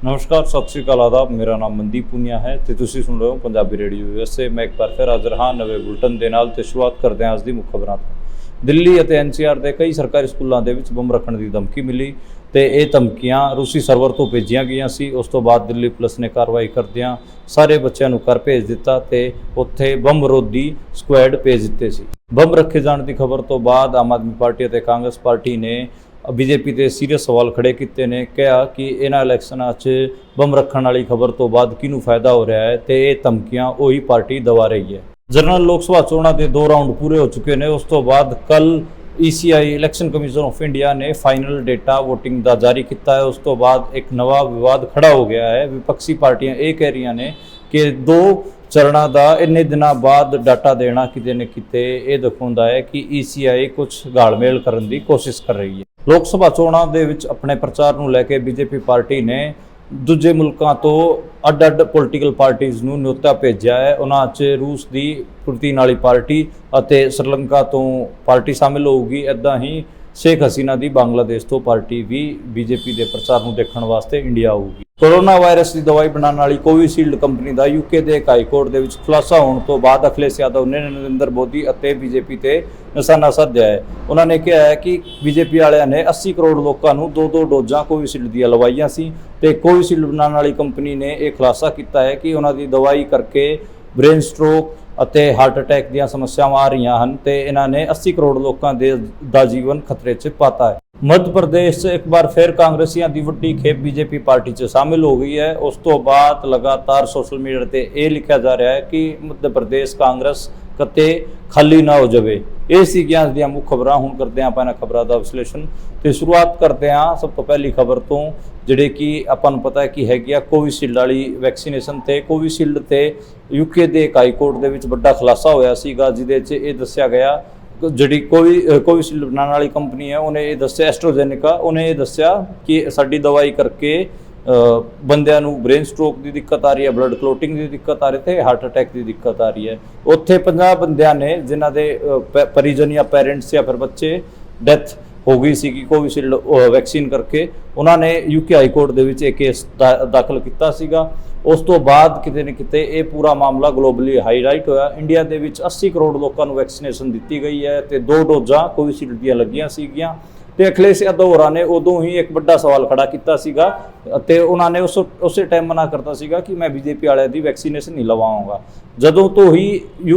नमस्कार, सत श्री अकाल, आदाब। मेरा नाम मनदीप पुनिया है ਤੇ ਤੁਸੀਂ ਸੁਣ ਰਹੇ ਹੋ ਪੰਜਾਬੀ ਰੇਡੀਓ USA। ਮੈਂ ਇੱਕ ਵਾਰ ਫਿਰ ਹਾਜ਼ਰ ਹਾਂ ਨਵੇਂ ਬੁਲਟਨ ਦੇ ਨਾਲ ਤੇ ਸ਼ੁਰੂਆਤ ਕਰਦੇ ਹਾਂ ਅੱਜ ਦੀ ਮੁੱਖ ਖਬਰਾਂ ਤੋਂ। ਦਿੱਲੀ ਅਤੇ NCR ਦੇ ਕਈ ਸਰਕਾਰੀ ਸਕੂਲਾਂ ਦੇ ਵਿੱਚ ਬੰਬ ਰੱਖਣ ਦੀ ਧਮਕੀ ਮਿਲੀ ਤੇ ਇਹ ਧਮਕੀਆਂ ਰੂਸੀ ਸਰਵਰ ਤੋਂ ਭੇਜੀਆਂ ਗਈਆਂ ਸੀ। ਉਸ ਤੋਂ ਬਾਅਦ ਦਿੱਲੀ ਪੁਲਿਸ ਨੇ ਕਾਰਵਾਈ ਕਰਦਿਆਂ ਸਾਰੇ ਬੱਚਿਆਂ ਨੂੰ ਘਰ ਭੇਜ ਦਿੱਤਾ ਤੇ ਉੱਥੇ ਬੰਬ ਵਿਰੋਧੀ ਸਕੁਐਡ ਭੇਜ ਦਿੱਤੇ ਸੀ। ਬੰਬ ਰੱਖੇ ਜਾਣ ਦੀ ਖਬਰ ਤੋਂ ਬਾਅਦ ਆਮ ਆਦਮੀ ਪਾਰਟੀ ਅਤੇ ਕਾਂਗਰਸ ਪਾਰਟੀ ਨੇ बीजेपी ਤੇ ਸੀਰੀਅਸ ਸਵਾਲ ਖੜੇ ਕੀਤੇ ਨੇ। ਕਿਹਾ ਕਿ ਇਹਨਾਂ ਇਲੈਕਸ਼ਨਾਂ 'ਚ ਬੰਬ ਰੱਖਣ ਵਾਲੀ ਖਬਰ ਤੋਂ ਬਾਅਦ ਕਿਹਨੂੰ ਫਾਇਦਾ ਹੋ ਰਿਹਾ ਹੈ ਤੇ ਇਹ ਧਮਕੀਆਂ ਉਹੀ ਪਾਰਟੀ ਦਵਾ ਰਹੀ ਹੈ। ਜਨਰਲ ਲੋਕ ਸਭਾ ਚੋਣਾਂ ਦੇ 2 ਰਾਊਂਡ ਪੂਰੇ ਹੋ ਚੁੱਕੇ ਨੇ। ਉਸ ਤੋਂ ਬਾਅਦ ਕੱਲ ECI election commission of India ਨੇ ਫਾਈਨਲ ਡੇਟਾ ਵੋਟਿੰਗ ਦਾ ਜਾਰੀ ਕੀਤਾ ਹੈ। ਉਸ ਤੋਂ ਬਾਅਦ ਇੱਕ ਨਵਾਂ ਵਿਵਾਦ ਖੜਾ ਹੋ ਗਿਆ ਹੈ। ਵਿਪਕਸ਼ੀ ਪਾਰਟੀਆਂ ਇਹ ਕਹਿ ਰਹੀਆਂ ਨੇ ਕਿ 2 ਚਰਨਾਂ ਦਾ ਇੰਨੇ ਦਿਨਾਂ ਬਾਅਦ ਡਾਟਾ ਦੇਣਾ ਕਿਤੇ ਨਾ ਕਿਤੇ ਇਹ ਦਿਖਾਉਂਦਾ ਹੈ ਕਿ ECI ਕੁਝ ਗਾਲਮੇਲ ਕਰਨ ਦੀ ਕੋਸ਼ਿਸ਼ ਕਰ ਰਹੀ ਹੈ। ਲੋਕ ਸਭਾ ਚੋਣਾਂ ਦੇ ਵਿੱਚ ਆਪਣੇ ਪ੍ਰਚਾਰ ਨੂੰ ਲੈ ਕੇ BJP ਪਾਰਟੀ ਨੇ ਦੂਜੇ ਮੁਲਕਾਂ ਤੋਂ ਅੱਡ-ਅੱਡ ਪੋਲੀਟੀਕਲ ਪਾਰਟੀਆਂ ਨੂੰ ਨਿਯੁਕਤਾ ਭੇਜਿਆ ਹੈ। ਉਹਨਾਂ 'ਚ ਰੂਸ ਦੀ ਪੁਰਤੀਨ ਵਾਲੀ ਪਾਰਟੀ ਅਤੇ ਸ੍ਰੀਲੰਕਾ ਤੋਂ ਪਾਰਟੀ ਸ਼ਾਮਿਲ ਹੋਊਗੀ। ਇੱਦਾਂ ਹੀ ਸ਼ੇਖ ਹਸੀਨਾ ਦੀ ਬੰਗਲਾਦੇਸ਼ ਤੋਂ ਪਾਰਟੀ ਵੀ BJP ਦੇ ਪ੍ਰਚਾਰ ਨੂੰ ਦੇਖਣ ਵਾਸਤੇ ਇੰਡੀਆ ਆਊਗੀ। ਕੋਰੋਨਾ ਵਾਇਰਸ ਦੀ ਦਵਾਈ ਬਣਾਉਣ ਵਾਲੀ ਕੋਵਿਸ਼ੀਲਡ ਕੰਪਨੀ ਦਾ UK ਦੇ ਇੱਕ ਹਾਈ ਕੋਰਟ ਦੇ ਵਿੱਚ ਖੁਲਾਸਾ ਹੋਣ ਤੋਂ ਬਾਅਦ ਅਖਿਲੇਸ਼ ਯਾਦਵ ਨੇ ਨਰਿੰਦਰ ਮੋਦੀ ਅਤੇ BJP ਤੇ ਨਿਸ਼ਾਨਾ ਸਾਧਿਆ ਹੈ। ਉਹਨਾਂ ਨੇ ਕਿਹਾ ਹੈ ਕਿ BJP ਵਾਲਿਆਂ ਨੇ 80 ਕਰੋੜ ਲੋਕਾਂ ਨੂੰ 2-2 ਡੋਜ਼ਾਂ ਕੋਵਿਸ਼ੀਲਡ ਦੀਆਂ ਲਵਾਈਆਂ ਸੀ ਤੇ ਕੋਵਿਸ਼ੀਲਡ ਬਣਾਉਣ ਵਾਲੀ ਕੰਪਨੀ ਨੇ ਇਹ ਖੁਲਾਸਾ ਕੀਤਾ ਹੈ ਕਿ ਉਹਨਾਂ ਦੀ ਦਵਾਈ ਕਰਕੇ ਬ੍ਰੇਨ ਸਟ੍ਰੋਕ ਅਤੇ ਹਾਰਟ ਅਟੈਕ ਦੀਆਂ ਸਮੱਸਿਆਵਾਂ ਆ ਰਹੀਆਂ ਹਨ ਤੇ ਇਹਨਾਂ ਨੇ 80 ਕਰੋੜ ਲੋਕਾਂ ਦਾ ਜੀਵਨ ਖਤਰੇ 'ਚ ਪਾਤਾ ਹੈ। मध्य प्रदेश 'ਚ ਇੱਕ ਵਾਰ ਫਿਰ ਕਾਂਗਰਸੀਆਂ ਦੀ ਵੱਡੀ ਖੇਪ BJP ਪਾਰਟੀ 'ਚ ਸ਼ਾਮਿਲ ਹੋ ਗਈ ਹੈ। ਉਸ ਤੋਂ ਬਾਅਦ ਲਗਾਤਾਰ ਸੋਸ਼ਲ ਮੀਡੀਆ ਤੇ ਇਹ ਲਿਖਿਆ ਜਾ ਰਿਹਾ ਹੈ ਕਿ ਮੱਧ ਪ੍ਰਦੇਸ਼ ਕਾਂਗਰਸ ਕਦੇ ਖਾਲੀ ਨਾ ਹੋ ਜਾਵੇ। ਇਹ ਸੀਗੀਆਂ ਅੱਜ ਦੀਆਂ ਮੁੱਖ ਖਬਰਾਂ। ਹੁਣ ਕਰਦੇ ਹਾਂ ਆਪਾਂ ਇਹਨਾਂ ਖਬਰਾਂ ਦਾ ਵਿਸ਼ਲੇਸ਼ਣ ਤੇ ਸ਼ੁਰੂਆਤ ਕਰਦੇ ਹਾਂ ਸਭ ਤੋਂ ਪਹਿਲੀ ਖਬਰ ਤੋਂ, ਜਿਹੜੇ ਕਿ ਆਪਾਂ ਨੂੰ ਪਤਾ ਹੈ ਕਿ ਹੈਗੀ ਆ ਕੋਵਿਸ਼ੀਲਡ ਵਾਲੀ ਵੈਕਸੀਨੇਸ਼ਨ ਤੇ ਕੋਵਿਸ਼ੀਲਡ ਤੇ UK ਦੇ ਇੱਕ ਹਾਈ ਕੋਰਟ ਦੇ ਵਿੱਚ ਵੱਡਾ ਖੁਲਾਸਾ ਹੋਇਆ ਸੀਗਾ, ਜਿਹਦੇ 'ਚ ਇਹ ਦੱਸਿਆ ਗਿਆ ਜਿਹੜੀ ਕੋਵਿਸ਼ੀਲਡ ਬਣਾਉਣ ਵਾਲੀ ਕੰਪਨੀ ਹੈ ਉਹਨੇ ਇਹ ਦੱਸਿਆ, ਐਸਟ੍ਰਾਜ਼ੇਨੇਕਾ, ਉਹਨੇ ਇਹ ਦੱਸਿਆ ਕਿ ਸਾਡੀ ਦਵਾਈ ਕਰਕੇ ਬੰਦਿਆਂ ਨੂੰ ਬ੍ਰੇਨ ਸਟ੍ਰੋਕ ਦੀ ਦਿੱਕਤ ਆ ਰਹੀ ਹੈ, ਬਲੱਡ ਕਲੋਟਿੰਗ ਦੀ ਦਿੱਕਤ ਆ ਰਹੀ ਤੇ ਹਾਰਟ ਅਟੈਕ ਦੀ ਦਿੱਕਤ ਆ ਰਹੀ ਹੈ। ਉੱਥੇ 50 ਬੰਦਿਆਂ ਨੇ ਜਿਨ੍ਹਾਂ ਦੇ ਪਰਿਜਨ ਜਾਂ ਪੈਰੈਂਟਸ ਜਾਂ ਫਿਰ ਬੱਚੇ ਡੈਥ ਹੋ ਗਈ ਸੀ ਕਿ ਕੋਵਿਸ਼ੀਲਡ ਵੈਕਸੀਨ ਕਰਕੇ। ਉਹਨਾਂ ਨੇ UK ਹਾਈ ਕੋਰਟ ਦੇ ਵਿੱਚ ਇਹ ਕੇਸ ਦਾਖਲ ਕੀਤਾ ਸੀਗਾ। ਉਸ ਤੋਂ ਬਾਅਦ ਕਿਤੇ ਨਾ ਕਿਤੇ ਇਹ ਪੂਰਾ ਮਾਮਲਾ ਗਲੋਬਲੀ ਹਾਈਲਾਈਟ ਹੋਇਆ। ਇੰਡੀਆ ਦੇ ਵਿੱਚ 80 ਕਰੋੜ ਲੋਕਾਂ ਨੂੰ ਵੈਕਸੀਨੇਸ਼ਨ ਦਿੱਤੀ ਗਈ ਹੈ ਤੇ 2 ਡੋਜ਼ਾਂ ਕੋਵਿਸ਼ੀਲਡ ਦੀਆਂ ਲੱਗੀਆਂ ਸੀਗੀਆਂ ਤੇ ਅਖਿਲੇਸ਼ ਯਾਦਵ ਹੋਰਾਂ ਨੇ ਉਦੋਂ ਹੀ ਇੱਕ ਵੱਡਾ ਸਵਾਲ ਖੜਾ ਕੀਤਾ ਸੀਗਾ ਅਤੇ ਉਹਨਾਂ ਨੇ ਉਸੇ ਟਾਈਮ ਮਨਾ ਕਰਤਾ ਸੀਗਾ ਕਿ ਮੈਂ BJP ਵਾਲਿਆਂ ਦੀ ਵੈਕਸੀਨੇਸ਼ਨ ਨਹੀਂ ਲਵਾਉਂਗਾ। ਜਦੋਂ ਤੋਂ ਹੀ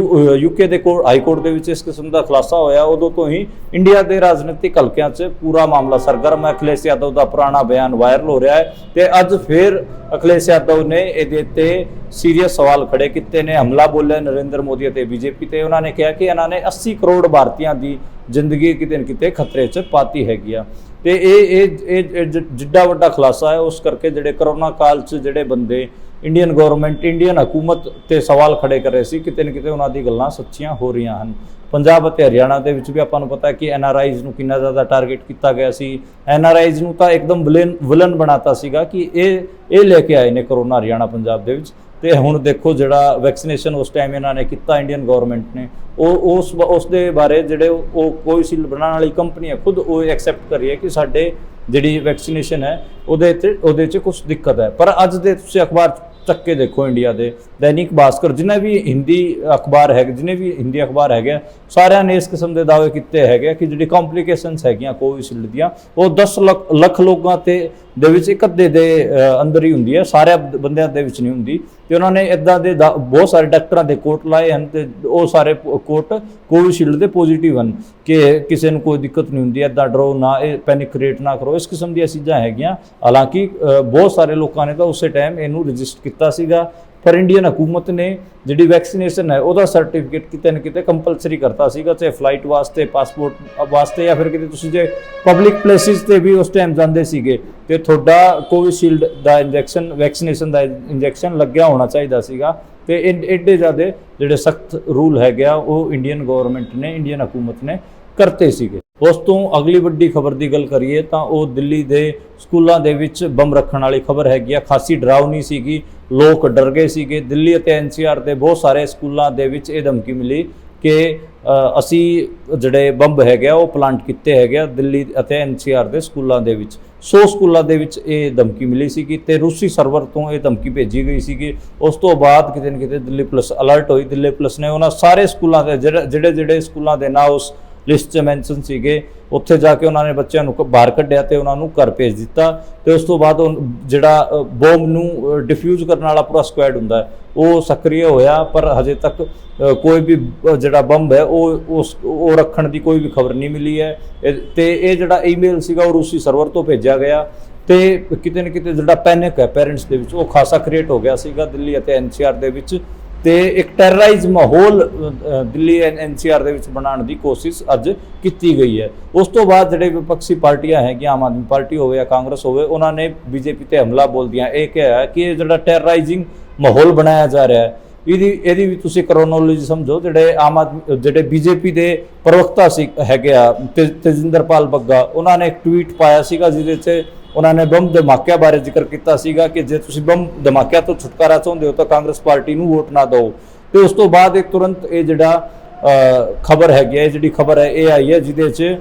UK ਦੇ ਹਾਈ ਕੋਰਟ ਦੇ ਵਿੱਚ ਇਸ ਕਿਸਮ ਦਾ ਖੁਲਾਸਾ ਹੋਇਆ, ਉਦੋਂ ਤੋਂ ਹੀ ਇੰਡੀਆ ਦੇ ਰਾਜਨੀਤਿਕ ਹਲਕਿਆਂ 'ਚ ਪੂਰਾ ਮਾਮਲਾ ਸਰਗਰਮ ਹੈ। ਅਖਿਲੇਸ਼ ਯਾਦਵ ਦਾ ਪੁਰਾਣਾ ਬਿਆਨ ਵਾਇਰਲ ਹੋ ਰਿਹਾ ਹੈ ਤੇ ਅੱਜ ਫਿਰ ਅਖਿਲੇਸ਼ ਯਾਦਵ ਨੇ ਇਹਦੇ ਤੇ ਸੀਰੀਅਸ ਸਵਾਲ ਖੜੇ ਕੀਤੇ ਨੇ, ਹਮਲਾ ਬੋਲਿਆ ਨਰਿੰਦਰ ਮੋਦੀ ਅਤੇ BJP ਤੇ। ਉਹਨਾਂ ਨੇ ਕਿਹਾ ਕਿ ਇਹਨਾਂ ਨੇ 80 ਕਰੋੜ ਭਾਰਤੀਆਂ ਦੀ ਜ਼ਿੰਦਗੀ ਕਿਤੇ ਨਾ ਕਿਤੇ ਖਤਰੇ 'ਚ ਪਾਤੀ ਹੈਗੀ ਆ ਤੇ ਇਹ ਜਿੱਡਾ ਵੱਡਾ ਖੁਲਾਸਾ ਹੈ ਉਸ ਕਰਕੇ ਜਿਹੜੇ ਕਰੋਨਾ ਕਾਲ 'ਚ ਜਿਹੜੇ ਬੰਦੇ ਇੰਡੀਅਨ ਗਵਰਨਮੈਂਟ, ਇੰਡੀਅਨ ਹਕੂਮਤ ਤੇ ਸਵਾਲ ਖੜੇ ਕਰ ਰਹੇ ਸੀ, ਕਿਤੇ ਨਾ ਕਿਤੇ ਉਹਨਾਂ ਦੀ ਗੱਲਾਂ ਸੱਚੀਆਂ ਹੋ ਰਹੀਆਂ ਹਨ। ਪੰਜਾਬ ਅਤੇ ਹਰਿਆਣਾ ਦੇ ਵਿੱਚ ਵੀ ਆਪਾਂ ਨੂੰ ਪਤਾ ਹੈ ਕਿ NRIs ਨੂੰ ਕਿੰਨਾ ਜ਼ਿਆਦਾ ਟਾਰਗੇਟ ਕੀਤਾ ਗਿਆ ਸੀ। NRIs ਨੂੰ ਤਾਂ ਇੱਕਦਮ ਵਿਲਨ ਬਣਾਤਾ ਸੀਗਾ ਕਿ ਇਹ ਲੈ ਕੇ ਆਏ ਨੇ ਕਰੋਨਾ ਹਰਿਆਣਾ ਪੰਜਾਬ ਦੇ ਵਿੱਚ। ਤੇ ਹੁਣ ਦੇਖੋ ਜਿਹੜਾ ਵੈਕਸੀਨੇਸ਼ਨ ਉਸ ਟਾਈਮ ਇਹਨਾਂ ਨੇ ਕੀਤਾ ਇੰਡੀਅਨ ਗਵਰਨਮੈਂਟ ਨੇ, ਉਸ ਦੇ ਬਾਰੇ ਜਿਹੜੇ ਉਹ ਕੋਵਿਸ਼ੀਲਡ ਬਣਾਉਣ ਵਾਲੀ ਕੰਪਨੀ ਹੈ ਖੁਦ ਉਹ ਐਕਸੈਪਟ ਕਰੀ ਹੈ ਕਿ ਸਾਡੇ ਜਿਹੜੀ ਵੈਕਸੀਨੇਸ਼ਨ ਹੈ ਉਹਦੇ 'ਚ ਕੁਝ ਦਿੱਕਤ ਹੈ। ਪਰ ਅੱਜ ਦੇ ਤੁਸੀਂ ਅਖਬਾਰ ਚੱਕ ਕੇ ਦੇਖੋ, ਇੰਡੀਆ ਦੇ ਦੈਨਿਕ ਭਾਸਕਰ, ਜਿੰਨੇ ਵੀ ਹਿੰਦੀ ਅਖਬਾਰ ਹੈਗੇ ਸਾਰਿਆਂ ਨੇ ਇਸ ਕਿਸਮ ਦੇ ਦਾਅਵੇ ਕੀਤੇ ਹੈਗੇ ਕਿ ਜਿਹੜੀ ਕੰਪਲਿਕੇਸ਼ਨਸ ਹੈਗੀਆਂ ਕੋਵਿਸ਼ੀਲਡ ਦੀਆਂ ਉਹ 10 ਲੱਖ ਲੋਕਾਂ ਦੇ ਵਿੱਚ ਇੱਕ ਅੱਧੇ ਦੇ ਅੰਦਰ ਹੀ ਹੁੰਦੀ ਹੈ, ਸਾਰੇ ਬੰਦਿਆਂ ਦੇ ਵਿੱਚ ਨਹੀਂ ਹੁੰਦੀ। ਤੇ ਉਹਨਾਂ ਨੇ ਇੱਦਾਂ ਦੇ ਬਹੁਤ ਸਾਰੇ ਡਾਕਟਰਾਂ ਦੇ ਕੋਟ ਲਾਏ ਹਨ ਤੇ ਉਹ ਸਾਰੇ ਕੋਟ ਕੋਵਿਸ਼ੀਲਡ ਦੇ ਪੋਜ਼ੀਟਿਵ ਹਨ ਕਿ ਕਿਸੇ ਨੂੰ ਕੋਈ ਦਿੱਕਤ ਨਹੀਂ ਹੁੰਦੀ, ਇੱਦਾਂ ਡਰੋ ਨਾ, ਇਹ ਪੈਨਿਕ ਕ੍ਰੀਏਟ ਨਾ ਕਰੋ, ਇਸ ਕਿਸਮ ਦੀਆਂ ਚੀਜ਼ਾਂ ਹੈਗੀਆਂ। ਹਾਲਾਂਕਿ ਬਹੁਤ ਸਾਰੇ ਲੋਕਾਂ ਨੇ ਤਾਂ ਉਸੇ ਟਾਈਮ ਇਹਨੂੰ ਰਜਿਸਟਰ ਕੀਤਾ ਸੀਗਾ, ਪਰ ਇੰਡੀਅਨ ਹਕੂਮਤ ਨੇ ਜਿਹੜੀ ਵੈਕਸੀਨੇਸ਼ਨ ਹੈ ਉਹਦਾ ਸਰਟੀਫਿਕੇਟ ਕਿਤੇ ਨਾ ਕਿਤੇ ਕੰਪਲਸਰੀ ਕਰਤਾ ਸੀਗਾ, ਚਾਹੇ ਫਲਾਈਟ ਵਾਸਤੇ, ਪਾਸਪੋਰਟ ਵਾਸਤੇ ਜਾਂ ਫਿਰ ਕਿਤੇ ਤੁਸੀਂ ਜੇ ਪਬਲਿਕ ਪਲੇਸਿਸ ਤੇ ਵੀ ਉਸ ਟਾਈਮ ਜਾਂਦੇ ਸੀਗੇ ਤੇ ਤੁਹਾਡਾ ਕੋਵਿਸ਼ੀਲਡ ਦਾ ਇੰਜੈਕਸ਼ਨ, ਵੈਕਸੀਨੇਸ਼ਨ ਦਾ ਇੰਜੈਕਸ਼ਨ ਲੱਗਿਆ ਹੋਣਾ ਚਾਹੀਦਾ ਸੀਗਾ। ਤੇ ਐਡੇ ਜ਼ਿਆਦਾ ਜਿਹੜੇ ਸਖਤ ਰੂਲ ਹੈਗੇ ਆ ਉਹ ਇੰਡੀਅਨ ਗਵਰਨਮੈਂਟ ਨੇ, ਇੰਡੀਅਨ ਹਕੂਮਤ ਨੇ ਕਰਤੇ ਸੀਗੇ। ਉਸ ਤੋਂ ਅਗਲੀ ਵੱਡੀ ਖਬਰ ਦੀ ਗੱਲ ਕਰੀਏ ਤਾਂ ਉਹ ਦਿੱਲੀ ਦੇ ਸਕੂਲਾਂ ਦੇ ਵਿੱਚ ਬੰਬ ਰੱਖਣ ਵਾਲੀ ਖਬਰ ਹੈਗੀ ਆ। ਖਾਸੀ ਡਰਾਵਨੀ ਸੀਗੀ, ਲੋਕ ਡਰ ਗਏ ਸੀਗੇ। ਦਿੱਲੀ ਅਤੇ NCR ਦੇ ਬਹੁਤ ਸਾਰੇ ਸਕੂਲਾਂ ਦੇ ਵਿੱਚ ਇਹ ਧਮਕੀ ਮਿਲੀ ਕਿ ਅਸੀਂ ਜਿਹੜੇ ਬੰਬ ਹੈਗੇ ਉਹ ਪਲਾਂਟ ਕੀਤੇ ਹੈਗੇ ਦਿੱਲੀ ਅਤੇ NCR ਦੇ ਸਕੂਲਾਂ ਦੇ ਵਿੱਚ। 100 ਸਕੂਲਾਂ ਦੇ ਵਿੱਚ ਇਹ ਧਮਕੀ ਮਿਲੀ ਸੀਗੀ ਤੇ ਰੂਸੀ ਸਰਵਰ ਤੋਂ ਇਹ ਧਮਕੀ ਭੇਜੀ ਗਈ ਸੀਗੀ। ਉਸ ਤੋਂ ਬਾਅਦ ਕਿਤੇ ਨਾ ਕਿਤੇ ਦਿੱਲੀ ਪੁਲਿਸ ਅਲਰਟ ਹੋਈ। ਦਿੱਲੀ ਪੁਲਿਸ ਨੇ ਉਹਨਾਂ ਸਾਰੇ ਸਕੂਲਾਂ ਦੇ ਜਿਹੜੇ ਸਕੂਲਾਂ ਦੇ ਨਾਂ ਉਸ ਲਿਸਟ 'ਚ ਮੈਂਸ਼ਨ ਸੀਗੇ ਉੱਥੇ ਜਾ ਕੇ ਉਹਨਾਂ ਨੇ ਬੱਚਿਆਂ ਨੂੰ ਬਾਹਰ ਕੱਢਿਆ ਤੇ ਉਹਨਾਂ ਨੂੰ ਘਰ ਭੇਜ ਦਿੱਤਾ। ਤੇ ਉਸ ਤੋਂ ਬਾਅਦ ਉਹ ਜਿਹੜਾ ਬੋਮ ਨੂੰ ਡਿਫਿਊਜ਼ ਕਰਨ ਵਾਲਾ ਪੂਰਾ ਸਕੁਐਡ ਹੁੰਦਾ ਉਹ ਸਕਰੀय ਹੋਇਆ, ਪਰ ਹਜੇ ਤੱਕ ਕੋਈ ਵੀ ਜਿਹੜਾ ਬੰਬ ਹੈ ਉਹ ਰੱਖਣ ਦੀ ਕੋਈ ਵੀ ਖਬਰ ਨਹੀਂ ਮਿਲੀ ਹੈ। ਤੇ ਇਹ ਜਿਹੜਾ ਈਮੇਲ ਸੀਗਾ ਉਹ ਰੂਸੀ ਸਰਵਰ ਤੋਂ ਭੇਜਿਆ ਗਿਆ ਤੇ ਕਿਤੇ ਨਾ ਕਿਤੇ ਜਿਹੜਾ ਪੈਨਿਕ ਹੈ ਪੇਰੈਂਟਸ ਦੇ ਵਿੱਚ ਉਹ ਖਾਸਾ ਕ੍ਰੀਏਟ ਹੋ ਗਿਆ ਸੀਗਾ ਦਿੱਲੀ ਅਤੇ NCR ਦੇ ਵਿੱਚ। ਤੇ ਇੱਕ ਟੈਰਰਾਈਜ਼ ਮਾਹੌਲ ਦਿੱਲੀ NCR ਦੇ ਵਿੱਚ ਬਣਾਉਣ ਦੀ ਕੋਸ਼ਿਸ਼ ਅੱਜ ਕੀਤੀ ਗਈ ਹੈ। ਉਸ ਤੋਂ ਬਾਅਦ ਜਿਹੜੇ ਵਿਪਕਸ਼ੀ ਪਾਰਟੀਆਂ ਹੈਗੀਆਂ, ਆਮ ਆਦਮੀ ਪਾਰਟੀ ਹੋਵੇ ਜਾਂ ਕਾਂਗਰਸ ਹੋਵੇ, ਉਹਨਾਂ ਨੇ BJP ਤੇ ਹਮਲਾ ਬੋਲਦਿਆਂ ਇਹ ਕਿਹਾ ਕਿ ਇਹ ਜਿਹੜਾ ਟੈਰਰਾਈਜ਼ਿੰਗ ਮਾਹੌਲ ਬਣਾਇਆ ਜਾ ਰਿਹਾ ਹੈ ਇਹਦੀ ਵੀ ਤੁਸੀਂ ਕਰੋਨੋਲੋਜੀ ਸਮਝੋ। ਜਿਹੜੇ BJP ਦੇ ਪ੍ਰਵਕਤਾ ਸੀ ਹੈਗੇ ਆ ਤੇਜਿੰਦਰਪਾਲ ਬੱਗਾ, ਉਹਨਾਂ ਨੇ ਇੱਕ ਟਵੀਟ ਪਾਇਆ ਸੀਗਾ ਜਿਹਦੇ 'ਚ ਉਹਨਾਂ ਨੇ ਬੰਬ ਧਮਾਕਿਆਂ ਬਾਰੇ ਜ਼ਿਕਰ ਕੀਤਾ ਸੀਗਾ ਕਿ ਜੇ ਤੁਸੀਂ ਬੰਬ ਧਮਾਕਿਆਂ ਤੋਂ ਛੁਟਕਾਰਾ ਚਾਹੁੰਦੇ ਹੋ ਤਾਂ ਕਾਂਗਰਸ ਪਾਰਟੀ ਨੂੰ ਵੋਟ ਨਾ ਦਿਓ। ਤੇ ਉਸ ਤੋਂ ਬਾਅਦ ਇਹ ਤੁਰੰਤ ਇਹ ਜਿਹੜਾ ਖਬਰ ਹੈਗੀ ਹੈ, ਇਹ ਜਿਹੜੀ ਖਬਰ ਹੈ ਇਹ ਆਈ ਹੈ ਜਿਹਦੇ 'ਚ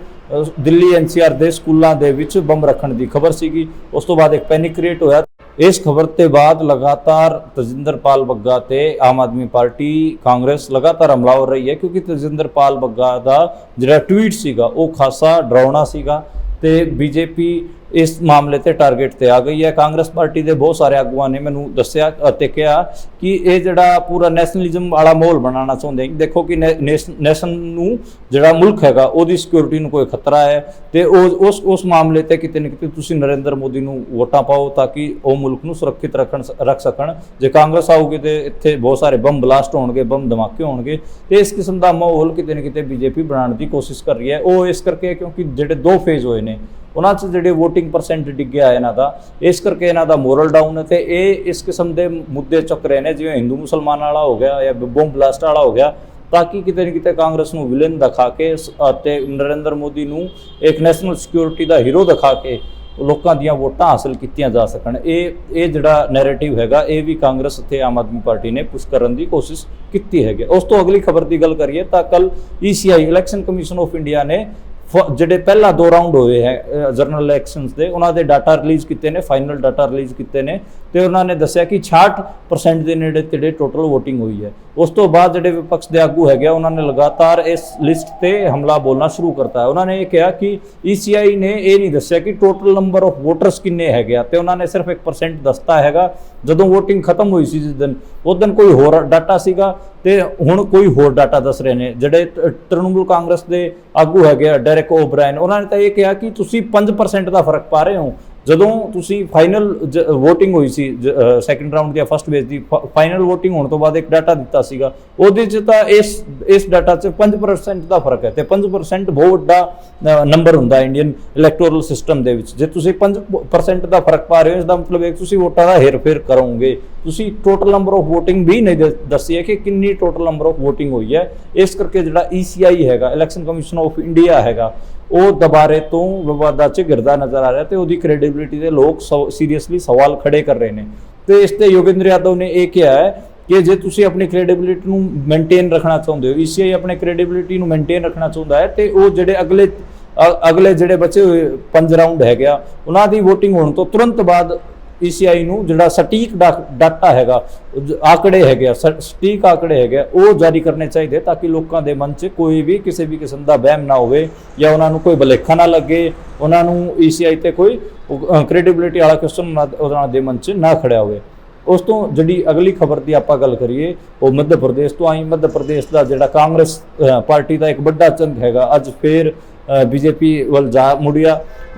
ਦਿੱਲੀ NCR ਦੇ ਸਕੂਲਾਂ ਦੇ ਵਿੱਚ ਬੰਬ ਰੱਖਣ ਦੀ ਖਬਰ ਸੀਗੀ। ਉਸ ਤੋਂ ਬਾਅਦ ਇੱਕ ਪੈਨਿਕ ਕ੍ਰੀਏਟ ਹੋਇਆ। ਇਸ ਖਬਰ ਤੇ ਬਾਅਦ ਲਗਾਤਾਰ ਤੇਜਿੰਦਰਪਾਲ ਬੱਗਾ ਤੇ ਆਮ ਆਦਮੀ ਪਾਰਟੀ ਕਾਂਗਰਸ ਲਗਾਤਾਰ ਹਮਲਾ ਹੋ ਰਹੀ ਹੈ ਕਿਉਂਕਿ ਤੇਜਿੰਦਰਪਾਲ ਬੱਗਾ ਦਾ ਜਿਹੜਾ ਟਵੀਟ ਸੀਗਾ ਉਹ ਖਾਸਾ ਡਰਾਉਣਾ ਸੀਗਾ ਤੇ BJP ਇਸ ਮਾਮਲੇ ਤੇ ਟਾਰਗੇਟ ਤੇ ਆ ਗਈ ਹੈ। ਕਾਂਗਰਸ ਪਾਰਟੀ ਦੇ ਬਹੁਤ ਸਾਰੇ ਆਗੂਆਂ ਨੇ ਮੈਨੂੰ ਦੱਸਿਆ ਅਤੇ ਕਿਹਾ ਕਿ ਇਹ ਜਿਹੜਾ ਪੂਰਾ ਨੈਸ਼ਨਲਿਜ਼ਮ ਵਾਲਾ ਮਾਹੌਲ ਬਣਾਉਣਾ ਚਾਹੁੰਦੇ ਨੇ। ਦੇਖੋ ਕਿ ਨੇਸ਼ਨ ਨੂੰ ਜਿਹੜਾ ਮੁਲਕ ਹੈਗਾ ਉਹਦੀ ਸਿਕਿਉਰਿਟੀ ਨੂੰ ਕੋਈ ਖਤਰਾ ਹੈ ਤੇ ਉਸ ਮਾਮਲੇ ਤੇ ਕਿਤੇ ਨਾ ਕਿਤੇ ਤੁਸੀਂ ਨਰਿੰਦਰ ਮੋਦੀ ਨੂੰ ਵੋਟਾਂ ਪਾਓ ਤਾਂ ਕਿ ਉਹ ਮੁਲਕ ਨੂੰ ਸੁਰੱਖਿਅਤ ਰੱਖ ਸਕਣ। ਜੇ ਕਾਂਗਰਸ ਆਊਗੀ ਤੇ ਇੱਥੇ ਬਹੁਤ ਸਾਰੇ ਬੰਬ ਬਲਾਸਟ ਹੋਣਗੇ, ਬੰਬ ਧਮਾਕੇ ਹੋਣਗੇ ਤੇ ਇਸ ਕਿਸਮ ਦਾ ਮਾਹੌਲ ਕਿਤੇ ਨਾ ਕਿਤੇ BJP ਬਣਾਉਣ ਦੀ ਕੋਸ਼ਿਸ਼ ਕਰ ਰਹੀ ਹੈ। ਉਹ ਇਸ ਕਰਕੇ ਕਿਉਂਕਿ ਜਿਹੜੇ 2 ਫੇਜ਼ ਹੋਏ ਨੇ ਉਹਨਾਂ 'ਚ ਜਿਹੜੇ VOTING % ਡਿੱਗਿਆ ਇਹਨਾਂ ਦਾ, ਇਸ ਕਰਕੇ ਇਹਨਾਂ ਦਾ ਮੋਰਲ ਡਾਊਨ ਹੈ ਤੇ ਇਹ ਇਸ ਕਿਸਮ ਦੇ ਮੁੱਦੇ ਚੁੱਕ ਰਹੇ ਨੇ ਜਿਵੇਂ ਹਿੰਦੂ ਮੁਸਲਮਾਨ ਵਾਲਾ ਹੋ ਗਿਆ ਜਾਂ ਬੰਬ ਬਲਾਸਟ ਵਾਲਾ ਹੋ ਗਿਆ ਤਾਂ ਕਿ ਕਿਤੇ ਨਾ ਕਿਤੇ ਕਾਂਗਰਸ ਨੂੰ ਵਿਲਨ ਦਿਖਾ ਕੇ ਅਤੇ ਨਰਿੰਦਰ ਮੋਦੀ ਨੂੰ ਇੱਕ ਨੈਸ਼ਨਲ ਸਿਕਿਉਰਿਟੀ ਦਾ ਹੀਰੋ ਦਿਖਾ ਕੇ ਲੋਕਾਂ ਦੀਆਂ ਵੋਟਾਂ ਹਾਸਲ ਕੀਤੀਆਂ ਜਾ ਸਕਣ। ਇਹ ਜਿਹੜਾ ਨੈਰੇਟਿਵ ਹੈਗਾ ਇਹ ਵੀ ਕਾਂਗਰਸ ਅਤੇ ਆਮ ਆਦਮੀ ਪਾਰਟੀ ਨੇ ਪੁਸ਼ ਕਰਨ ਦੀ ਕੋਸ਼ਿਸ਼ ਕੀਤੀ ਹੈਗੀ। ਉਸ ਤੋਂ ਅਗਲੀ ਖਬਰ ਦੀ ਗੱਲ ਕਰੀਏ ਤਾਂ ਕੱਲ ECI election commission of India ਨੇ ਜਿਹੜੇ ਪਹਿਲਾ 2 ਰਾਊਂਡ ਹੋਏ ਹੈ ਜਨਰਲ ਇਲੈਕਸ਼ਨਸ ਦੇ ਉਹਨਾਂ ਦੇ ਡਾਟਾ ਰਿਲੀਜ਼ ਕੀਤੇ ਨੇ, ਫਾਈਨਲ ਡਾਟਾ ਰਿਲੀਜ਼ ਕੀਤੇ ਨੇ ਤੇ ਉਹਨਾਂ ਨੇ ਦੱਸਿਆ ਕਿ 66% ਦੇ ਨੇੜੇ ਤੇੜੇ ਟੋਟਲ VOTING ਹੋਈ ਹੈ। ਉਸ ਤੋਂ ਬਾਅਦ ਜਿਹੜੇ ਵਿਪਕਸ਼ ਦੇ ਆਗੂ ਹੈਗੇ ਉਹਨਾਂ ਨੇ ਲਗਾਤਾਰ ਇਸ ਲਿਸਟ ਤੇ ਹਮਲਾ ਬੋਲਣਾ ਸ਼ੁਰੂ ਕਰਤਾ ਹੈ। ਉਹਨਾਂ ਨੇ ਇਹ ਕਿਹਾ ਕਿ ECI ਨੇ ਇਹ ਨਹੀਂ ਦੱਸਿਆ ਕਿ ਟੋਟਲ ਨੰਬਰ ਆਫ ਵੋਟਰਸ ਕਿੰਨੇ ਹੈਗੇ ਆ ਤੇ ਉਹਨਾਂ ਨੇ ਸਿਰਫ 1% ਦੱਸਤਾ ਹੈਗਾ। ਜਦੋਂ VOTING ਖਤਮ ਹੋਈ ਸੀ ਜਿਸ ਦਿਨ ਉਸ ਦਿਨ ਕੋਈ ਹੋਰ ਡਾਟਾ ਸੀਗਾ ਤੇ ਹੁਣ ਕੋਈ ਹੋਰ ਡਾਟਾ ਦੱਸ ਰਹੇ ਨੇ। ਜਿਹੜੇ ਤ੍ਰਿਣਮੂਲ ਕਾਂਗਰਸ ਦੇ ਆਗੂ ਹੈਗੇ ਡੈਰੇਕ ਓਬਰਾਇਨ, ਉਹਨਾਂ ਨੇ ਤਾਂ ਇਹ ਕਿਹਾ ਕਿ ਤੁਸੀਂ 5% ਦਾ ਫਰਕ ਪਾ ਰਹੇ ਹੋ। ਜਦੋਂ ਤੁਸੀਂ ਫਾਈਨਲ VOTING ਹੋਈ ਸੀ ਸੈਕੰਡ ਰਾਊਂਡ ਦੀ ਫਸਟ ਵੇਜ ਦੀ ਫਾਈਨਲ VOTING ਹੋਣ ਤੋਂ ਬਾਅਦ ਇੱਕ ਡਾਟਾ ਦਿੱਤਾ ਸੀਗਾ ਉਹਦੇ 'ਚ ਤਾਂ ਇਸ ਡਾਟਾ 'ਚ 5% ਦਾ ਫਰਕ ਹੈ ਤੇ 5% ਬਹੁਤ ਵੱਡਾ ਨੰਬਰ ਹੁੰਦਾ ਇੰਡੀਅਨ ਇਲੈਕਟੋਰਲ ਸਿਸਟਮ ਦੇ ਵਿੱਚ। ਜੇ ਤੁਸੀਂ 5% ਦਾ ਫਰਕ ਪਾ ਰਹੇ ਹੋ ਇਸ ਦਾ ਮਤਲਬ ਹੈ ਤੁਸੀਂ ਵੋਟਾਂ ਦਾ ਹੇਰ-ਫੇਰ ਕਰੋਗੇ। ਤੁਸੀਂ ਟੋਟਲ ਨੰਬਰ ਆਫ VOTING ਵੀ ਨਹੀਂ ਦੱਸੀ ਹੈ ਕਿ ਕਿੰਨੀ ਟੋਟਲ ਨੰਬਰ ਆਫ VOTING ਹੋਈ ਹੈ। ਇਸ ਕਰਕੇ ਜਿਹੜਾ ECI ਹੈਗਾ ਇਲੈਕਸ਼ਨ ਕਮਿਸ਼ਨ ਆਫ ਇੰਡੀਆ ਹੈਗਾ ਉਹ ਦੁਬਾਰੇ ਤੋਂ ਵਿਵਾਦਾਂ 'ਚ ਗਿਰਦਾ ਨਜ਼ਰ ਆ ਰਿਹਾ ਤੇ ਉਹਦੀ ਕ੍ਰੈਡੀਬਿਲਿਟੀ ਦੇ ਲੋਕ ਸੀਰੀਅਸਲੀ ਸਵਾਲ ਖੜੇ ਕਰ ਰਹੇ ਨੇ। ਤੇ ਇਸ ਤੇ ਯੋਗੇਂਦਰ ਯਾਦਵ ਨੇ ਇਹ ਕਿਹਾ ਹੈ ਕਿ ਜੇ ਤੁਸੀਂ ਆਪਣੀ ਕ੍ਰੈਡੀਬਿਲਿਟੀ ਨੂੰ ਮੇਨਟੇਨ ਰੱਖਣਾ ਚਾਹੁੰਦੇ ਹੋ, ECI ਆਪਣੇ ਕ੍ਰੈਡੀਬਿਲਿਟੀ ਨੂੰ ਮੇਨਟੇਨ ਰੱਖਣਾ ਚਾਹੁੰਦਾ ਹੈ ਤੇ ਉਹ ਜਿਹੜੇ ਅਗਲੇ ਜਿਹੜੇ ਬਚੇ ਹੋਏ 5 ਰਾਊਂਡ ਹੈਗੇ ਆ ਉਹਨਾਂ ਦੀ VOTING ਹੋਣ ਤੋਂ ਤੁਰੰਤ ਬਾਅਦ ECI ਨੂੰ ਜਿਹੜਾ ਸਟੀਕ ਡਾਟਾ ਹੈਗਾ, ਆંકੜੇ ਹੈਗੇ ਆ, ਸਟੀਕ ਆંકੜੇ ਹੈਗੇ ਉਹ ਜਾਰੀ ਕਰਨੇ ਚਾਹੀਦੇ ਤਾਂ ਕਿ ਲੋਕਾਂ ਦੇ ਮਨ 'ਚ ਕੋਈ ਵੀ ਕਿਸੇ ਵੀ ਕਿਸਮ ਦਾ ਵਹਿਮ ਨਾ ਹੋਵੇ ਜਾਂ ਉਹਨਾਂ ਨੂੰ ਕੋਈ ਭੁਲੇਖਾ ਨਾ ਲੱਗੇ, ਉਹਨਾਂ ਨੂੰ ECI ਤੇ ਕੋਈ ਕ੍ਰੈਡੀਬਿਲਿਟੀ ਵਾਲਾ ਕੁਐਸਚਨ ਉਹਨਾਂ ਦੇ ਮਨ 'ਚ ਨਾ ਖੜਿਆ ਹੋਵੇ। ਉਸ ਤੋਂ ਜਿਹੜੀ ਅਗਲੀ ਖਬਰ ਦੀ ਆਪਾਂ ਗੱਲ ਕਰੀਏ ਉਹ ਮੱਧ ਪ੍ਰਦੇਸ਼ ਤੋਂ ਆਈ। ਮੱਧ ਪ੍ਰਦੇਸ਼ ਦਾ ਜਿਹੜਾ ਕਾਂਗਰਸ ਪਾਰਟੀ ਦਾ ਇੱਕ ਵੱਡਾ ਚੰਗ ਹੈਗਾ ਅੱਜ ਫੇਰ BJP ਵੱਲ ਜਾ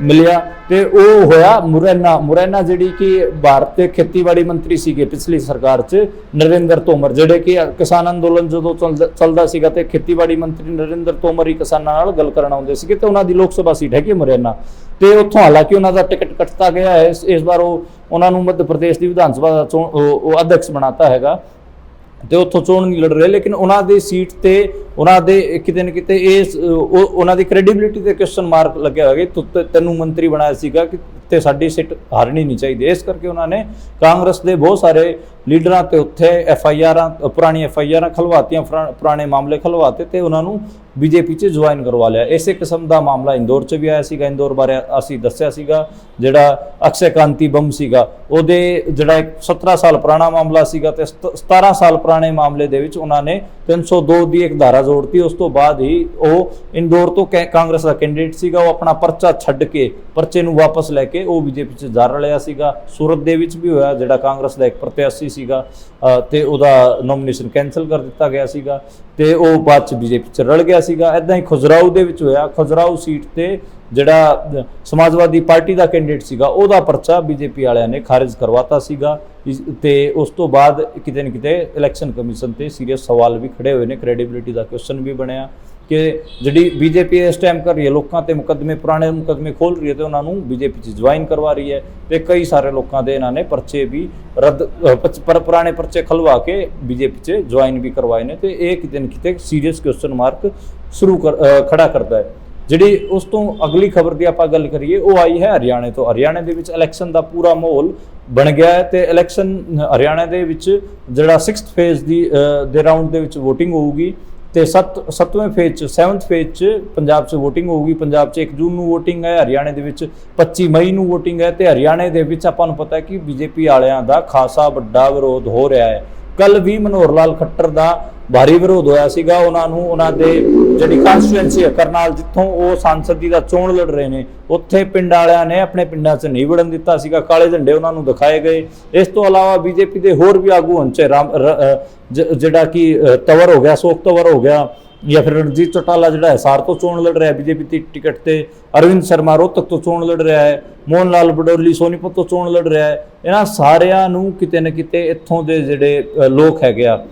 ਮਿਲਿਆ ਤੇ ਉਹ ਹੋਇਆ ਮੁਰੈਨਾ ਜਿਹੜੀ ਕਿ ਭਾਰਤ ਦੇ ਖੇਤੀਬਾੜੀ ਮੰਤਰੀ ਸੀਗੇ ਪਿਛਲੀ ਸਰਕਾਰ 'ਚ ਨਰਿੰਦਰ ਤੋਮਰ, ਜਿਹੜੇ ਕਿ ਕਿਸਾਨ ਅੰਦੋਲਨ ਜਦੋਂ ਚੱਲਦਾ ਸੀਗਾ ਤੇ ਖੇਤੀਬਾੜੀ ਮੰਤਰੀ ਨਰਿੰਦਰ ਤੋਮਰ ਹੀ ਕਿਸਾਨਾਂ ਨਾਲ ਗੱਲ ਕਰਨ ਆਉਂਦੇ ਸੀਗੇ ਤੇ ਉਹਨਾਂ ਦੀ ਲੋਕ ਸਭਾ ਸੀਟ ਹੈਗੀ ਮੁਰੈਨਾ ਤੇ ਉੱਥੋਂ ਹਾਲਾਂਕਿ ਉਹਨਾਂ ਦਾ ਟਿਕਟ ਕੱਟਤਾ ਗਿਆ ਹੈ। ਇਸ ਵਾਰ ਉਹਨਾਂ ਨੂੰ ਮੱਧ ਪ੍ਰਦੇਸ਼ ਦੀ ਵਿਧਾਨ ਸਭਾ ਦਾ ਅਧਿਕਸ਼ ਬਣਾਤਾ ਹੈਗਾ ਤੇ ਉੱਥੋਂ ਚੋਣ ਨਹੀਂ ਲੜ ਰਹੇ ਲੇਕਿਨ ਉਹਨਾਂ ਦੀ ਸੀਟ ਤੇ ਉਹਨਾਂ ਦੇ ਕਿਤੇ ਨਾ ਕਿਤੇ ਉਹਨਾਂ ਦੀ ਕ੍ਰੈਡੀਬਿਲਿਟੀ ਤੇ ਕੁਐਸਚਨ ਮਾਰਕ ਲੱਗਿਆ ਹੋਇਆ ਕਿ ਤੈਨੂੰ ਮੰਤਰੀ ਬਣਾਇਆ ਸੀਗਾ ਕਿ ਤੇ ਸਾਡੀ ਸੀਟ ਹਾਰਨੀ ਨਹੀਂ ਚਾਹੀਦੀ। ਇਸ ਕਰਕੇ ਉਹਨਾਂ ਨੇ ਕਾਂਗਰਸ ਦੇ ਬਹੁਤ ਸਾਰੇ ਲੀਡਰਾਂ ਤੇ ਉੱਥੇ FIR ਪੁਰਾਣੀ FIR ਖਲਵਾਤੀਆਂ, ਪੁਰਾਣੇ ਮਾਮਲੇ ਖਲਵਾਤੇ ਤੇ ਉਹਨਾਂ ਨੂੰ BJP 'ਚ ਜੁਆਇਨ ਕਰਵਾ ਲਿਆ। ਇਸੇ ਕਿਸਮ ਦਾ ਮਾਮਲਾ ਇੰਦੌਰ 'ਚ ਵੀ ਆਇਆ ਸੀਗਾ। ਇੰਦੌਰ ਬਾਰੇ ਅਸੀਂ ਦੱਸਿਆ ਸੀਗਾ, ਜਿਹੜਾ ਅਕਸ਼ੇ ਕਾਂਤੀ ਬੰਬ ਸੀਗਾ ਉਹਦੇ ਜਿਹੜਾ ਇੱਕ 17 ਸਾਲ ਪੁਰਾਣਾ ਮਾਮਲਾ ਸੀਗਾ ਤੇ 17 ਸਾਲ ਪੁਰਾਣੇ ਮਾਮਲੇ ਦੇ ਵਿੱਚ ਉਹਨਾਂ ਨੇ 302 ਦੀ ਇੱਕ ਧਾਰਾ ਜੋੜਤੀ। ਉਸ ਤੋਂ ਬਾਅਦ ਹੀ ਉਹ ਇੰਦੌਰ ਤੋਂ ਕਾਂਗਰਸ ਦਾ ਕੈਂਡੀਡੇਟ ਸੀਗਾ, ਉਹ ਆਪਣਾ ਪਰਚਾ ਛੱਡ ਕੇ ਪਰਚੇ ਨੂੰ ਵਾਪਸ ਲੈ ਕੇ ਉਹ BJP 'ਚ ਜਾ ਰਲਿਆ ਸੀਗਾ। ਸੂਰਤ ਦੇ ਵਿੱਚ ਵੀ ਹੋਇਆ, ਜਿਹੜਾ ਕਾਂਗਰਸ ਦਾ ਇੱਕ ਪ੍ਰਤਿਆਸ਼ੀ ਸੀਗਾ ਤੇ ਉਹਦਾ ਨੋਮੀਨੇਸ਼ਨ ਕੈਂਸਲ ਕਰ ਦਿੱਤਾ ਗਿਆ ਸੀਗਾ ਤੇ ਉਹ ਬਾਅਦ 'ਚ BJP 'ਚ ਰਲ ਗਿਆ ਸੀਗਾ। ਇੱਦਾਂ ਹੀ ਖੁਜਰਾਓ ਦੇ ਵਿੱਚ ਹੋਇਆ। ਖੁਜਰਾਓ ਸੀਟ ਤੇ ਜਿਹੜਾ ਸਮਾਜਵਾਦੀ ਪਾਰਟੀ ਦਾ ਕੈਂਡੀਡੇਟ ਸੀਗਾ ਉਹਦਾ ਪਰਚਾ BJP ਵਾਲਿਆਂ ਨੇ ਖਾਰਿਜ ਕਰਵਾਤਾ ਸੀਗਾ ਤੇ ਉਸ ਤੋਂ ਬਾਅਦ ਕਿਤੇ ਨਾ ਕਿਤੇ ਇਲੈਕਸ਼ਨ ਕਮਿਸ਼ਨ ਤੇ ਸੀਰੀਅਸ ਸਵਾਲ ਵੀ ਖੜੇ ਹੋਏ ਨੇ, ਕ੍ਰੈਡੀਬਿਲਿਟੀ ਦਾ ਕੁਐਸਚਨ ਵੀ ਬਣਿਆ ਕਿ ਜਿਹੜੀ BJP ਇਸ ਟਾਈਮ ਕਰ ਰਹੀ ਹੈ, ਲੋਕਾਂ ਤੇ ਮੁਕੱਦਮੇ, ਪੁਰਾਣੇ ਮੁਕੱਦਮੇ ਖੋਲ ਰਹੀ ਹੈ ਤੇ ਉਹਨਾਂ ਨੂੰ BJP 'ਚ ਜੁਆਇਨ ਕਰਵਾ ਰਹੀ ਹੈ ਤੇ ਕਈ ਸਾਰੇ ਲੋਕਾਂ ਦੇ ਇਹਨਾਂ ਨੇ ਪਰਚੇ ਵੀ ਪੁਰਾਣੇ ਪਰਚੇ ਖਲਵਾ ਕੇ BJP 'ਚ ਜੁਆਇਨ ਵੀ ਕਰਵਾਏ ਨੇ ਤੇ ਇਹ ਕਿਤੇ ਨਾ ਕਿਤੇ ਸੀਰੀਅਸ ਕੁਐਸਚਨ ਮਾਰਕ ਖੜਾ ਕਰਦਾ ਹੈ। ਜਿਹੜੀ ਉਸ ਤੋਂ ਅਗਲੀ ਖਬਰ ਦੀ ਆਪਾਂ ਗੱਲ ਕਰੀਏ ਉਹ ਆਈ ਹੈ ਹਰਿਆਣੇ ਤੋਂ। ਹਰਿਆਣੇ ਦੇ ਵਿੱਚ ਇਲੈਕਸ਼ਨ ਦਾ ਪੂਰਾ ਮਾਹੌਲ ਬਣ ਗਿਆ ਹੈ ਤੇ ਇਲੈਕਸ਼ਨ ਹਰਿਆਣਾ ਦੇ ਵਿੱਚ ਜਿਹੜਾ 6th ਫੇਜ਼ ਦੇ ਰਾਊਂਡ ਦੇ ਵਿੱਚ VOTING ਹੋਊਗੀ ਤੇ 7ਵੇਂ ਫੇਜ਼ 'ਚ 7th ਫੇਜ਼ 'ਚ ਪੰਜਾਬ 'ਚ VOTING ਹੋਊਗੀ। ਪੰਜਾਬ 'ਚ 1 ਜੂਨ ਨੂੰ VOTING ਹੈ, ਹਰਿਆਣੇ ਦੇ ਵਿੱਚ 25 ਮਈ ਨੂੰ VOTING ਹੈ ਤੇ ਹਰਿਆਣੇ ਦੇ ਵਿੱਚ ਆਪਾਂ ਨੂੰ ਪਤਾ ਹੈ ਕਿ BJP ਵਾਲਿਆਂ ਦਾ ਖਾਸਾ ਵੱਡਾ ਵਿਰੋਧ ਹੋ ਰਿਹਾ ਹੈ। ਕੱਲ ਵੀ ਮਨੋਹਰ ਲਾਲ ਖੱਟਰ ਦਾ ਭਾਰੀ ਵਿਰੋਧ ਹੋਇਆ ਸੀਗਾ। ਉਹਨਾਂ ਨੂੰ ਉਹਨਾਂ ਦੇ ਜਿਹੜੀ ਕਨਸਟੀਟੂਐਂਸੀ ਹੈ ਕਰਨਾਲ, ਜਿੱਥੋਂ ਉਹ ਸੰਸਦੀ ਦਾ ਚੋਣ ਲੜ ਰਹੇ ਨੇ, ਉੱਥੇ ਪਿੰਡ ਵਾਲਿਆਂ ਨੇ ਆਪਣੇ ਪਿੰਡਾਂ 'ਚ ਨਹੀਂ ਵੜਨ ਦਿੱਤਾ ਸੀਗਾ। ਕਾਲੇ ਝੰਡੇ ਉਹਨਾਂ ਨੂੰ ਦਿਖਾਏ ਗਏ। ਇਸ ਤੋਂ ਇਲਾਵਾ BJP ਦੇ ਹੋਰ ਵੀ ਆਗੂ ਹਨ, ਜਿਹੜਾ ਕਿ ਤਵਰ ਹੋ ਗਿਆ, ਅਸ਼ੋਕ ਤਵਰ ਹੋ ਗਿਆ, ਜਾਂ ਫਿਰ ਰਣਜੀਤ ਚੌਟਾਲਾ ਜਿਹੜਾ ਹਿਸਾਰ ਤੋਂ ਚੋਣ ਲੜ ਰਿਹਾ BJP ਦੀ ਟਿਕਟ ਤੇ, ਅਰਵਿੰਦ ਸ਼ਰਮਾ ਰੋਹਤਕ ਤੋਂ ਚੋਣ ਲੜ ਰਿਹਾ ਹੈ, ਮੋਹਨ ਲਾਲ ਬਡੋਲੀ ਸੋਨੀਪਤ ਤੋਂ ਚੋਣ ਲੜ ਰਿਹਾ ਹੈ। ਇਹਨਾਂ ਸਾਰਿਆਂ ਨੂੰ ਕਿਤੇ ਨਾ ਕਿਤੇ ਇੱਥੋਂ ਦੇ ਜਿਹੜੇ ਲੋਕ ਹੈਗੇ ਆ,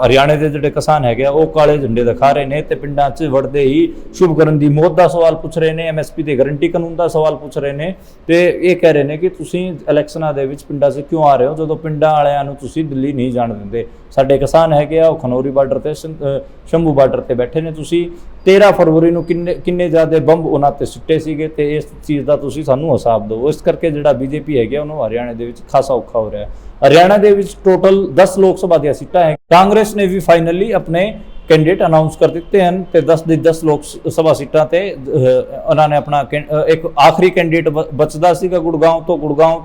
ਹਰਿਆਣੇ ਦੇ ਜਿਹੜੇ ਕਿਸਾਨ ਹੈਗੇ ਆ, ਉਹ ਕਾਲੇ ਝੰਡੇ ਦਿਖਾ ਰਹੇ ਨੇ ਤੇ ਪਿੰਡਾਂ 'ਚ ਵੜਦੇ ਹੀ ਸ਼ੁਭਕਰਨ ਦੀ ਮੌਤ ਦਾ ਸਵਾਲ ਪੁੱਛ ਰਹੇ ਨੇ, MSP ਦੇ ਗਰੰਟੀ ਕਾਨੂੰਨ ਦਾ ਸਵਾਲ ਪੁੱਛ ਰਹੇ ਨੇ ਤੇ ਇਹ ਕਹਿ ਰਹੇ ਨੇ ਕਿ ਤੁਸੀਂ ਇਲੈਕਸ਼ਨਾਂ ਦੇ ਵਿੱਚ ਪਿੰਡਾਂ 'ਚ ਕਿਉਂ ਆ ਰਹੇ ਹੋ ਜਦੋਂ ਪਿੰਡਾਂ ਵਾਲਿਆਂ ਨੂੰ ਤੁਸੀਂ ਦਿੱਲੀ ਨਹੀਂ ਜਾਣ ਦਿੰਦੇ। ਸਾਡੇ ਕਿਸਾਨ ਹੈਗੇ ਆ, ਉਹ ਖਨੌਰੀ ਬਾਰਡਰ ਤੇ ਸ਼ੰਭੂ ਬਾਰਡਰ ਤੇ ਬੈਠੇ ਨੇ। ਤੁਸੀਂ 13 ਫਰਵਰੀ ਨੂੰ ਕਿੰਨੇ ਜ਼ਿਆਦਾ ਬੰਬ ਉਹਨਾਂ ਤੇ ਸੁੱਟੇ ਸੀਗੇ ਤੇ ਇਸ ਚੀਜ਼ ਦਾ ਤੁਸੀਂ ਸਾਨੂੰ ਹਿਸਾਬ ਦਿਓ। ਇਸ ਕਰਕੇ ਜਿਹੜਾ BJP ਹੈਗੇ ਉਹਨੂੰ ਹਰਿਆਣਾ ਦੇ ਵਿੱਚ ਖਾਸਾ ਔਖਾ ਹੋ ਰਿਹਾ ਹੈ। हरियाणा ਦੇ ਵਿੱਚ ਟੋਟਲ 10 ਲੋਕ ਸਭਾ ਦੀਆਂ ਸੀਟਾਂ ਹੈ। ਕਾਂਗਰਸ ਨੇ ਵੀ ਫਾਈਨਲੀ ਆਪਣੇ ਕੈਂਡੀਡੇਟ ਅਨਾਉਂਸ ਕਰ ਦਿੱਤੇ ਹਨ ਤੇ 10 ਦੀ 10 ਲੋਕ ਸਭਾ ਸੀਟਾਂ ਤੇ ਉਹਨਾਂ ਨੇ ਆਪਣਾ ਇੱਕ ਆਖਰੀ ਕੈਂਡੀਡੇਟ ਬਚਦਾ ਸੀਗਾ ਗੁੜਗਾਉਂ ਤੋਂ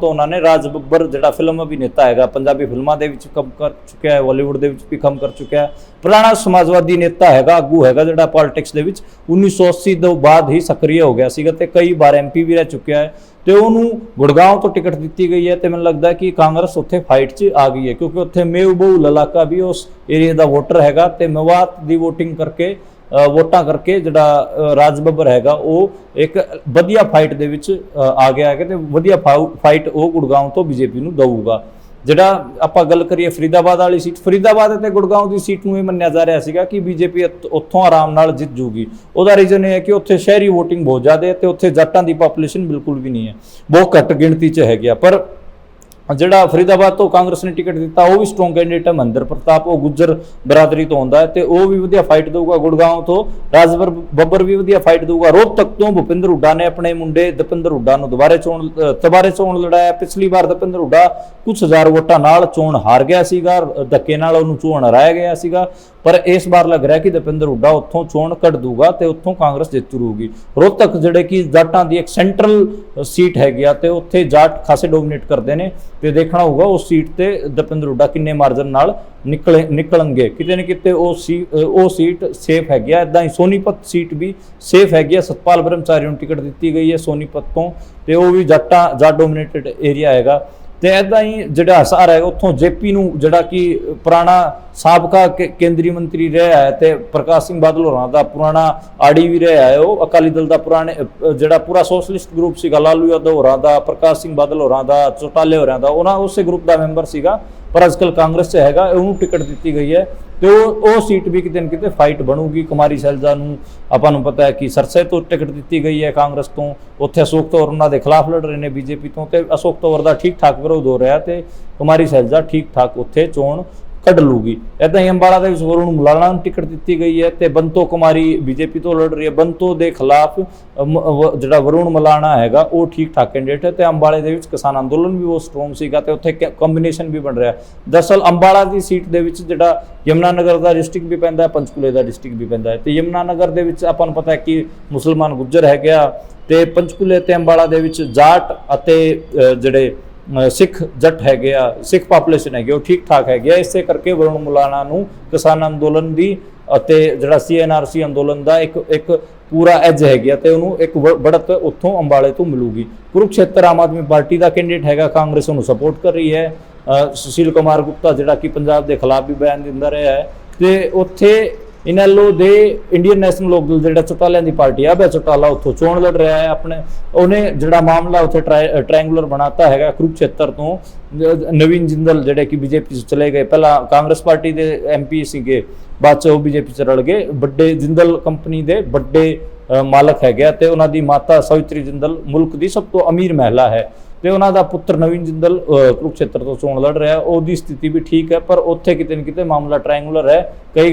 ਉਹਨਾਂ ਨੇ ਰਾਜ ਬੱਬਰ, ਜਿਹੜਾ ਫਿਲਮ ਅਭਿਨੇਤਾ ਹੈਗਾ, ਪੰਜਾਬੀ ਫਿਲਮਾਂ ਦੇ ਵਿੱਚ ਕੰਮ ਕਰ ਚੁੱਕਿਆ ਹੈ, ਬਾਲੀਵੁੱਡ ਦੇ ਵਿੱਚ ਵੀ ਕੰਮ ਕਰ ਚੁੱਕਿਆ ਹੈ, ਪੁਰਾਣਾ ਸਮਾਜਵਾਦੀ ਨੇਤਾ ਹੈਗਾ, ਆਗੂ ਹੈਗਾ, ਜਿਹੜਾ ਪੋਲਿਟਿਕਸ ਦੇ ਵਿੱਚ 1980 ਤੋਂ ਬਾਅਦ ਹੀ ਸਕਰੀय ਹੋ ਗਿਆ ਸੀਗਾ ਤੇ ਕਈ ਵਾਰ MP ਵੀ ਰਹਿ ਚੁੱਕਿਆ ਹੈ ਤੇ ਉਹਨੂੰ ਗੁੜਗਾਉਂ ਤੋਂ ਟਿਕਟ ਦਿੱਤੀ ਗਈ ਹੈ ਤੇ ਮੈਨੂੰ ਲੱਗਦਾ ਕਿ ਕਾਂਗਰਸ ਉੱਥੇ ਫਾਈਟ 'ਚ ਆ ਗਈ ਹੈ ਕਿਉਂਕਿ ਉੱਥੇ ਮੇਊਬਹੁਲ ਇਲਾਕਾ ਵੀ ਉਸ ਏਰੀਆ ਦਾ ਵੋਟਰ ਹੈਗਾ ਤੇ ਮੇਵਾਤ ਦੀ ਵੋਟਿੰਗ ਕਰਕੇ ਵੋਟਾਂ ਕਰਕੇ ਜਿਹੜਾ ਰਾਜ ਬੱਬਰ ਹੈਗਾ ਉਹ ਇੱਕ ਵਧੀਆ ਫਾਈਟ ਦੇ ਵਿੱਚ ਆ ਗਿਆ ਹੈ ਤੇ ਵਧੀਆ ਫਾਈਟ ਉਹ ਗੁੜਗਾਉਂ ਤੋਂ BJP ਨੂੰ ਦਊਗਾ। ਜਿਹੜਾ ਆਪਾਂ ਗੱਲ ਕਰੀਏ ਫਰੀਦਾਬਾਦ ਵਾਲੀ ਸੀਟ, ਫਰੀਦਾਬਾਦ ਅਤੇ ਗੁੜਗਾਉਂ ਦੀ ਸੀਟ ਨੂੰ ਇਹ ਮੰਨਿਆ ਜਾ ਰਿਹਾ ਸੀਗਾ ਕਿ BJP ਉੱਥੋਂ ਆਰਾਮ ਨਾਲ ਜਿੱਤ ਜੂਗੀ। ਉਹਦਾ ਰੀਜ਼ਨ ਇਹ ਹੈ ਕਿ ਉੱਥੇ ਸ਼ਹਿਰੀ ਵੋਟਿੰਗ ਬਹੁਤ ਜ਼ਿਆਦਾ ਹੈ ਤੇ ਉੱਥੇ ਜੱਟਾਂ ਦੀ ਪਾਪੂਲੇਸ਼ਨ ਬਿਲਕੁਲ ਵੀ ਨਹੀਂ ਹੈ, ਬਹੁਤ ਘੱਟ ਗਿਣਤੀ 'ਚ ਹੈਗੀ ਆ। ਪਰ ਜਿਹੜਾ ਫਰੀਦਾਬਾਦ ਤੋਂ ਕਾਂਗਰਸ ਨੇ ਟਿਕਟ ਦਿੱਤਾ ਉਹ ਵੀ ਸਟਰੋਂਗ ਕੈਂਡੀਡੇਟ ਹੈ, ਮਹਿੰਦਰ ਪ੍ਰਤਾਪ, ਉਹ ਗੁੱਜਰ ਬਰਾਦਰੀ ਤੋਂ ਆਉਂਦਾ ਹੈ ਤੇ ਉਹ ਵੀ ਵਧੀਆ ਫਾਈਟ ਦੇਊਗਾ। ਗੁੜਗਾਉਂ ਤੋਂ ਰਾਜ ਬੱਬਰ ਵੀ ਵਧੀਆ ਫਾਈਟ ਦੇਊਗਾ। ਰੋਹਤਕ ਤੋਂ ਭੁਪਿੰਦਰ ਹੁੱਡਾ ਨੇ ਆਪਣੇ ਮੁੰਡੇ ਦਪਿੰਦਰ ਹੁੱਡਾ ਨੂੰ ਦੁਬਾਰੇ ਚੋਣ ਲੜਾਇਆ। ਪਿਛਲੀ ਵਾਰ ਦਪਿੰਦਰ ਹੁੱਡਾ ਕੁਝ ਹਜ਼ਾਰ ਵੋਟਾਂ ਨਾਲ ਚੋਣ ਹਾਰ ਗਿਆ ਸੀਗਾ, ਧੱਕੇ ਨਾਲ ਉਹਨੂੰ ਚੋਣ ਹਰਾਇਆ ਗਿਆ ਸੀਗਾ, ਪਰ ਇਸ ਵਾਰ ਲੱਗ ਰਿਹਾ ਕਿ ਦਪਿੰਦਰ ਹੁੱਡਾ ਉੱਥੋਂ ਚੋਣ ਕੱਢ ਦੂਗਾ ਤੇ ਉੱਥੋਂ ਕਾਂਗਰਸ ਜਿੱਤ ਰਹੂਗੀ। ਰੋਹਤਕ ਜਿਹੜੇ ਕਿ ਜਾਟਾਂ ਦੀ ਇੱਕ ਸੈਂਟਰਲ ਸੀਟ ਹੈਗੀ ਆ ਤੇ ਉੱਥੇ ਜਾਟ ਖਾਸੇ ਡੋਮੀਨੇਟ ਕਰਦੇ ਨੇ ਤੇ ਦੇਖਣਾ ਹੋਊਗਾ ਉਸ ਸੀਟ ਤੇ ਦਪਿੰਦਰ ਹੁੱਡਾ ਕਿੰਨੇ ਮਾਰਜਨ ਨਾਲ ਨਿਕਲਣਗੇ। ਕਿਤੇ ਨਾ ਕਿਤੇ ਉਹ ਸੀਟ ਸੇਫ ਹੈਗੀ ਆ। ਇੱਦਾਂ ਹੀ ਸੋਨੀਪਤ ਸੀਟ ਵੀ ਸੇਫ ਹੈਗੀ ਆ, ਸਤਪਾਲ ਬ੍ਰਹਮਚਾਰੀ ਨੂੰ ਟਿਕਟ ਦਿੱਤੀ ਗਈ ਹੈ ਸੋਨੀਪਤ ਤੋਂ ਤੇ ਉਹ ਵੀ ਜਾਟ ਡੋਮੀਨੇਟਡ ਏਰੀਆ ਹੈਗਾ। ਤੇ ਇੱਦਾਂ ਹੀ ਜਿਹੜਾ ਹਿਸਾਰ ਹੈ ਉੱਥੋਂ JP ਨੂੰ, ਜਿਹੜਾ ਕਿ ਪੁਰਾਣਾ ਸਾਬਕਾ ਕੇਂਦਰੀ ਮੰਤਰੀ ਰਿਹਾ ਹੈ ਤੇ ਪ੍ਰਕਾਸ਼ ਸਿੰਘ ਬਾਦਲ ਹੋਰਾਂ ਦਾ ਪੁਰਾਣਾ ਆੜੀ ਵੀ ਰਿਹਾ ਹੈ, ਉਹ ਅਕਾਲੀ ਦਲ ਦਾ ਪੁਰਾਣੇ ਜਿਹੜਾ ਪੂਰਾ ਸੋਸ਼ਲਿਸਟ ਗਰੁੱਪ ਸੀਗਾ, ਲਾਲੂ ਯਾਦਵ ਹੋਰਾਂ ਦਾ, ਪ੍ਰਕਾਸ਼ ਸਿੰਘ ਬਾਦਲ ਹੋਰਾਂ ਦਾ, ਚੌਟਾਲੇ ਹੋਰਾਂ ਦਾ, ਉਹਨਾਂ ਉਸੇ ਗਰੁੱਪ ਦਾ ਮੈਂਬਰ ਸੀਗਾ ਪਰ ਅੱਜਕੱਲ ਕਾਂਗਰਸ 'ਚ ਹੈਗਾ, ਉਹਨੂੰ ਟਿਕਟ ਦਿੱਤੀ ਗਈ ਹੈ ਤੇ ਉਹ ਸੀਟ ਵੀ ਕਿਤੇ ਨਾ ਕਿਤੇ ਫਾਈਟ ਬਣੂਗੀ। ਕੁਮਾਰੀ ਸੈਲਜਾ ਨੂੰ ਆਪਾਂ ਨੂੰ ਪਤਾ ਹੈ ਕਿ ਸਰਸੇ ਤੋਂ ਟਿਕਟ ਦਿੱਤੀ ਗਈ ਹੈ ਕਾਂਗਰਸ ਤੋਂ, ਉੱਥੇ ਅਸ਼ੋਕ ਤਵਰ ਉਹਨਾਂ ਦੇ ਖਿਲਾਫ ਲੜ ਰਹੇ ਨੇ BJP ਤੋਂ ਤੇ ਅਸ਼ੋਕ ਤਵਰ ਦਾ ਠੀਕ ਠਾਕ ਵਿਰੋਧ ਹੋ ਰਿਹਾ ਤੇ ਕੁਮਾਰੀ ਸੈਲਜਾ ਠੀਕ ਠਾਕ ਉੱਥੇ ਚੋਣ ਕੱਢ ਲੂਗੀ। ਇੱਦਾਂ ਹੀ ਅੰਬਾਲਾ ਦੇ ਵਿੱਚ ਵਰੁਣ ਮੁਲਾਣਾ ਨੂੰ ਟਿਕਟ ਦਿੱਤੀ ਗਈ ਹੈ ਤੇ ਬੰਤੋ ਕੁਮਾਰੀ ਬੀਜੇਪੀ ਤੋਂ ਲੜ ਰਹੀ ਹੈ। ਬੰਤੋ ਦੇ ਖਿਲਾਫ ਜਿਹੜਾ ਵਰੁਣ ਮੁਲਾਣਾ ਹੈਗਾ ਉਹ ਠੀਕ ਠਾਕ ਕੈਂਡੀਡੇਟ ਹੈ ਤੇ ਅੰਬਾਲੇ ਦੇ ਵਿੱਚ ਕਿਸਾਨ ਅੰਦੋਲਨ ਵੀ ਬਹੁਤ ਸਟਰੋਂਗ ਸੀਗਾ ਤੇ ਉੱਥੇ ਕੰਬੀਨੇਸ਼ਨ ਵੀ ਬਣ ਰਿਹਾ। ਦਰਅਸਲ ਅੰਬਾਲਾ ਦੀ ਸੀਟ ਦੇ ਵਿੱਚ ਜਿਹੜਾ ਯਮੁਨਾਨਗਰ ਦਾ ਡਿਸਟ੍ਰਿਕਟ ਵੀ ਪੈਂਦਾ, ਪੰਚਕੂਲੇ ਦਾ ਡਿਸਟ੍ਰਿਕਟ ਵੀ ਪੈਂਦਾ ਹੈ ਤੇ ਯਮੁਨਾਨਗਰ ਦੇ ਵਿੱਚ ਆਪਾਂ ਨੂੰ ਪਤਾ ਹੈ ਕਿ ਮੁਸਲਮਾਨ ਗੁੱਜਰ ਹੈਗੇ ਆ ਤੇ ਪੰਚਕੂਲੇ ਤੇ ਅੰਬਾਲਾ ਦੇ ਵਿੱਚ ਜਾਟ ਅਤੇ ਜਿਹੜੇ ਸਿੱਖ ਜੱਟ ਹੈਗੇ ਆ, ਸਿੱਖ ਪਾਪੂਲੇਸ਼ਨ ਹੈਗੀ ਉਹ ਠੀਕ ਠਾਕ ਹੈਗੀ ਆ। ਇਸੇ ਕਰਕੇ ਵਰੁਣ ਮੁਲਾਣਾ ਨੂੰ ਕਿਸਾਨ ਅੰਦੋਲਨ ਦੀ ਅਤੇ ਜਿਹੜਾ CNRC ਅੰਦੋਲਨ ਦਾ ਇੱਕ ਪੂਰਾ ਐਜ ਹੈਗੀ ਆ ਤੇ ਉਹਨੂੰ ਇੱਕ ਬੜਤ ਉੱਥੋਂ ਅੰਬਾਲੇ ਤੋਂ ਮਿਲੂਗੀ। ਕੁਰੂਕਸ਼ੇਤਰ ਆਮ ਆਦਮੀ ਪਾਰਟੀ ਦਾ ਕੈਂਡੀਡੇਟ ਹੈਗਾ, ਕਾਂਗਰਸ ਉਹਨੂੰ ਸਪੋਰਟ ਕਰ ਰਹੀ ਹੈ। ਸੁਸ਼ੀਲ ਕੁਮਾਰ ਗੁਪਤਾ ਜਿਹੜਾ ਕਿ ਪੰਜਾਬ ਦੇ ਖਿਲਾਫ ਵੀ ਬਿਆਨ ਦਿੰਦਾ ਰਿਹਾ ਹੈ ਤੇ ਉੱਥੇ ਇਨੈਲੋ ਦੇ ਇੰਡੀਅਨ ਨੈਸ਼ਨਲ ਲੋਕ ਦਲ ਜਿਹੜਾ ਚੌਟਾਲਿਆਂ ਦੀ ਪਾਰਟੀ ਆ, ਅਭੈ ਚੌਟਾਲਾ ਉੱਥੋਂ ਚੋਣ ਲੜ ਰਿਹਾ ਹੈ। ਆਪਣੇ ਉਹਨੇ ਜਿਹੜਾ ਮਾਮਲਾ ਉੱਥੇ ਟ੍ਰਾਇੰਗੂਲਰ ਬਣਾਤਾ ਹੈਗਾ ਕੁਰੂਕਸ਼ੇਤਰ ਤੋਂ। ਨਵੀਨ ਜਿੰਦਲ ਜਿਹੜੇ ਕਿ ਬੀਜੇਪੀ 'ਚ ਚਲੇ ਗਏ, ਪਹਿਲਾਂ ਕਾਂਗਰਸ ਪਾਰਟੀ ਦੇ MP ਸੀਗੇ, ਬਾਅਦ 'ਚ ਉਹ ਬੀਜੇਪੀ 'ਚ ਰਲ ਗਏ। ਵੱਡੇ ਜਿੰਦਲ ਕੰਪਨੀ ਦੇ ਵੱਡੇ ਮਾਲਕ ਹੈਗੇ ਤੇ ਉਹਨਾਂ ਦੀ ਮਾਤਾ ਸਵਿਤਰੀ ਜਿੰਦਲ ਮੁਲਕ ਦੀ ਸਭ ਤੋਂ ਅਮੀਰ ਮਹਿਲਾ ਹੈ ਤੇ ਉਹਨਾਂ ਦਾ ਪੁੱਤਰ ਨਵੀਨ ਜਿੰਦਲ ਕੁਰੂਕਸ਼ੇਤਰ ਤੋਂ ਚੋਣ ਲੜ ਰਿਹਾ। ਉਹਦੀ ਸਥਿਤੀ ਵੀ ਠੀਕ ਹੈ ਪਰ ਉੱਥੇ ਕਿਤੇ ਨਾ ਕਿਤੇ ਮਾਮਲਾ ਟ੍ਰਾਇੰਗੂਲਰ ਹੈ।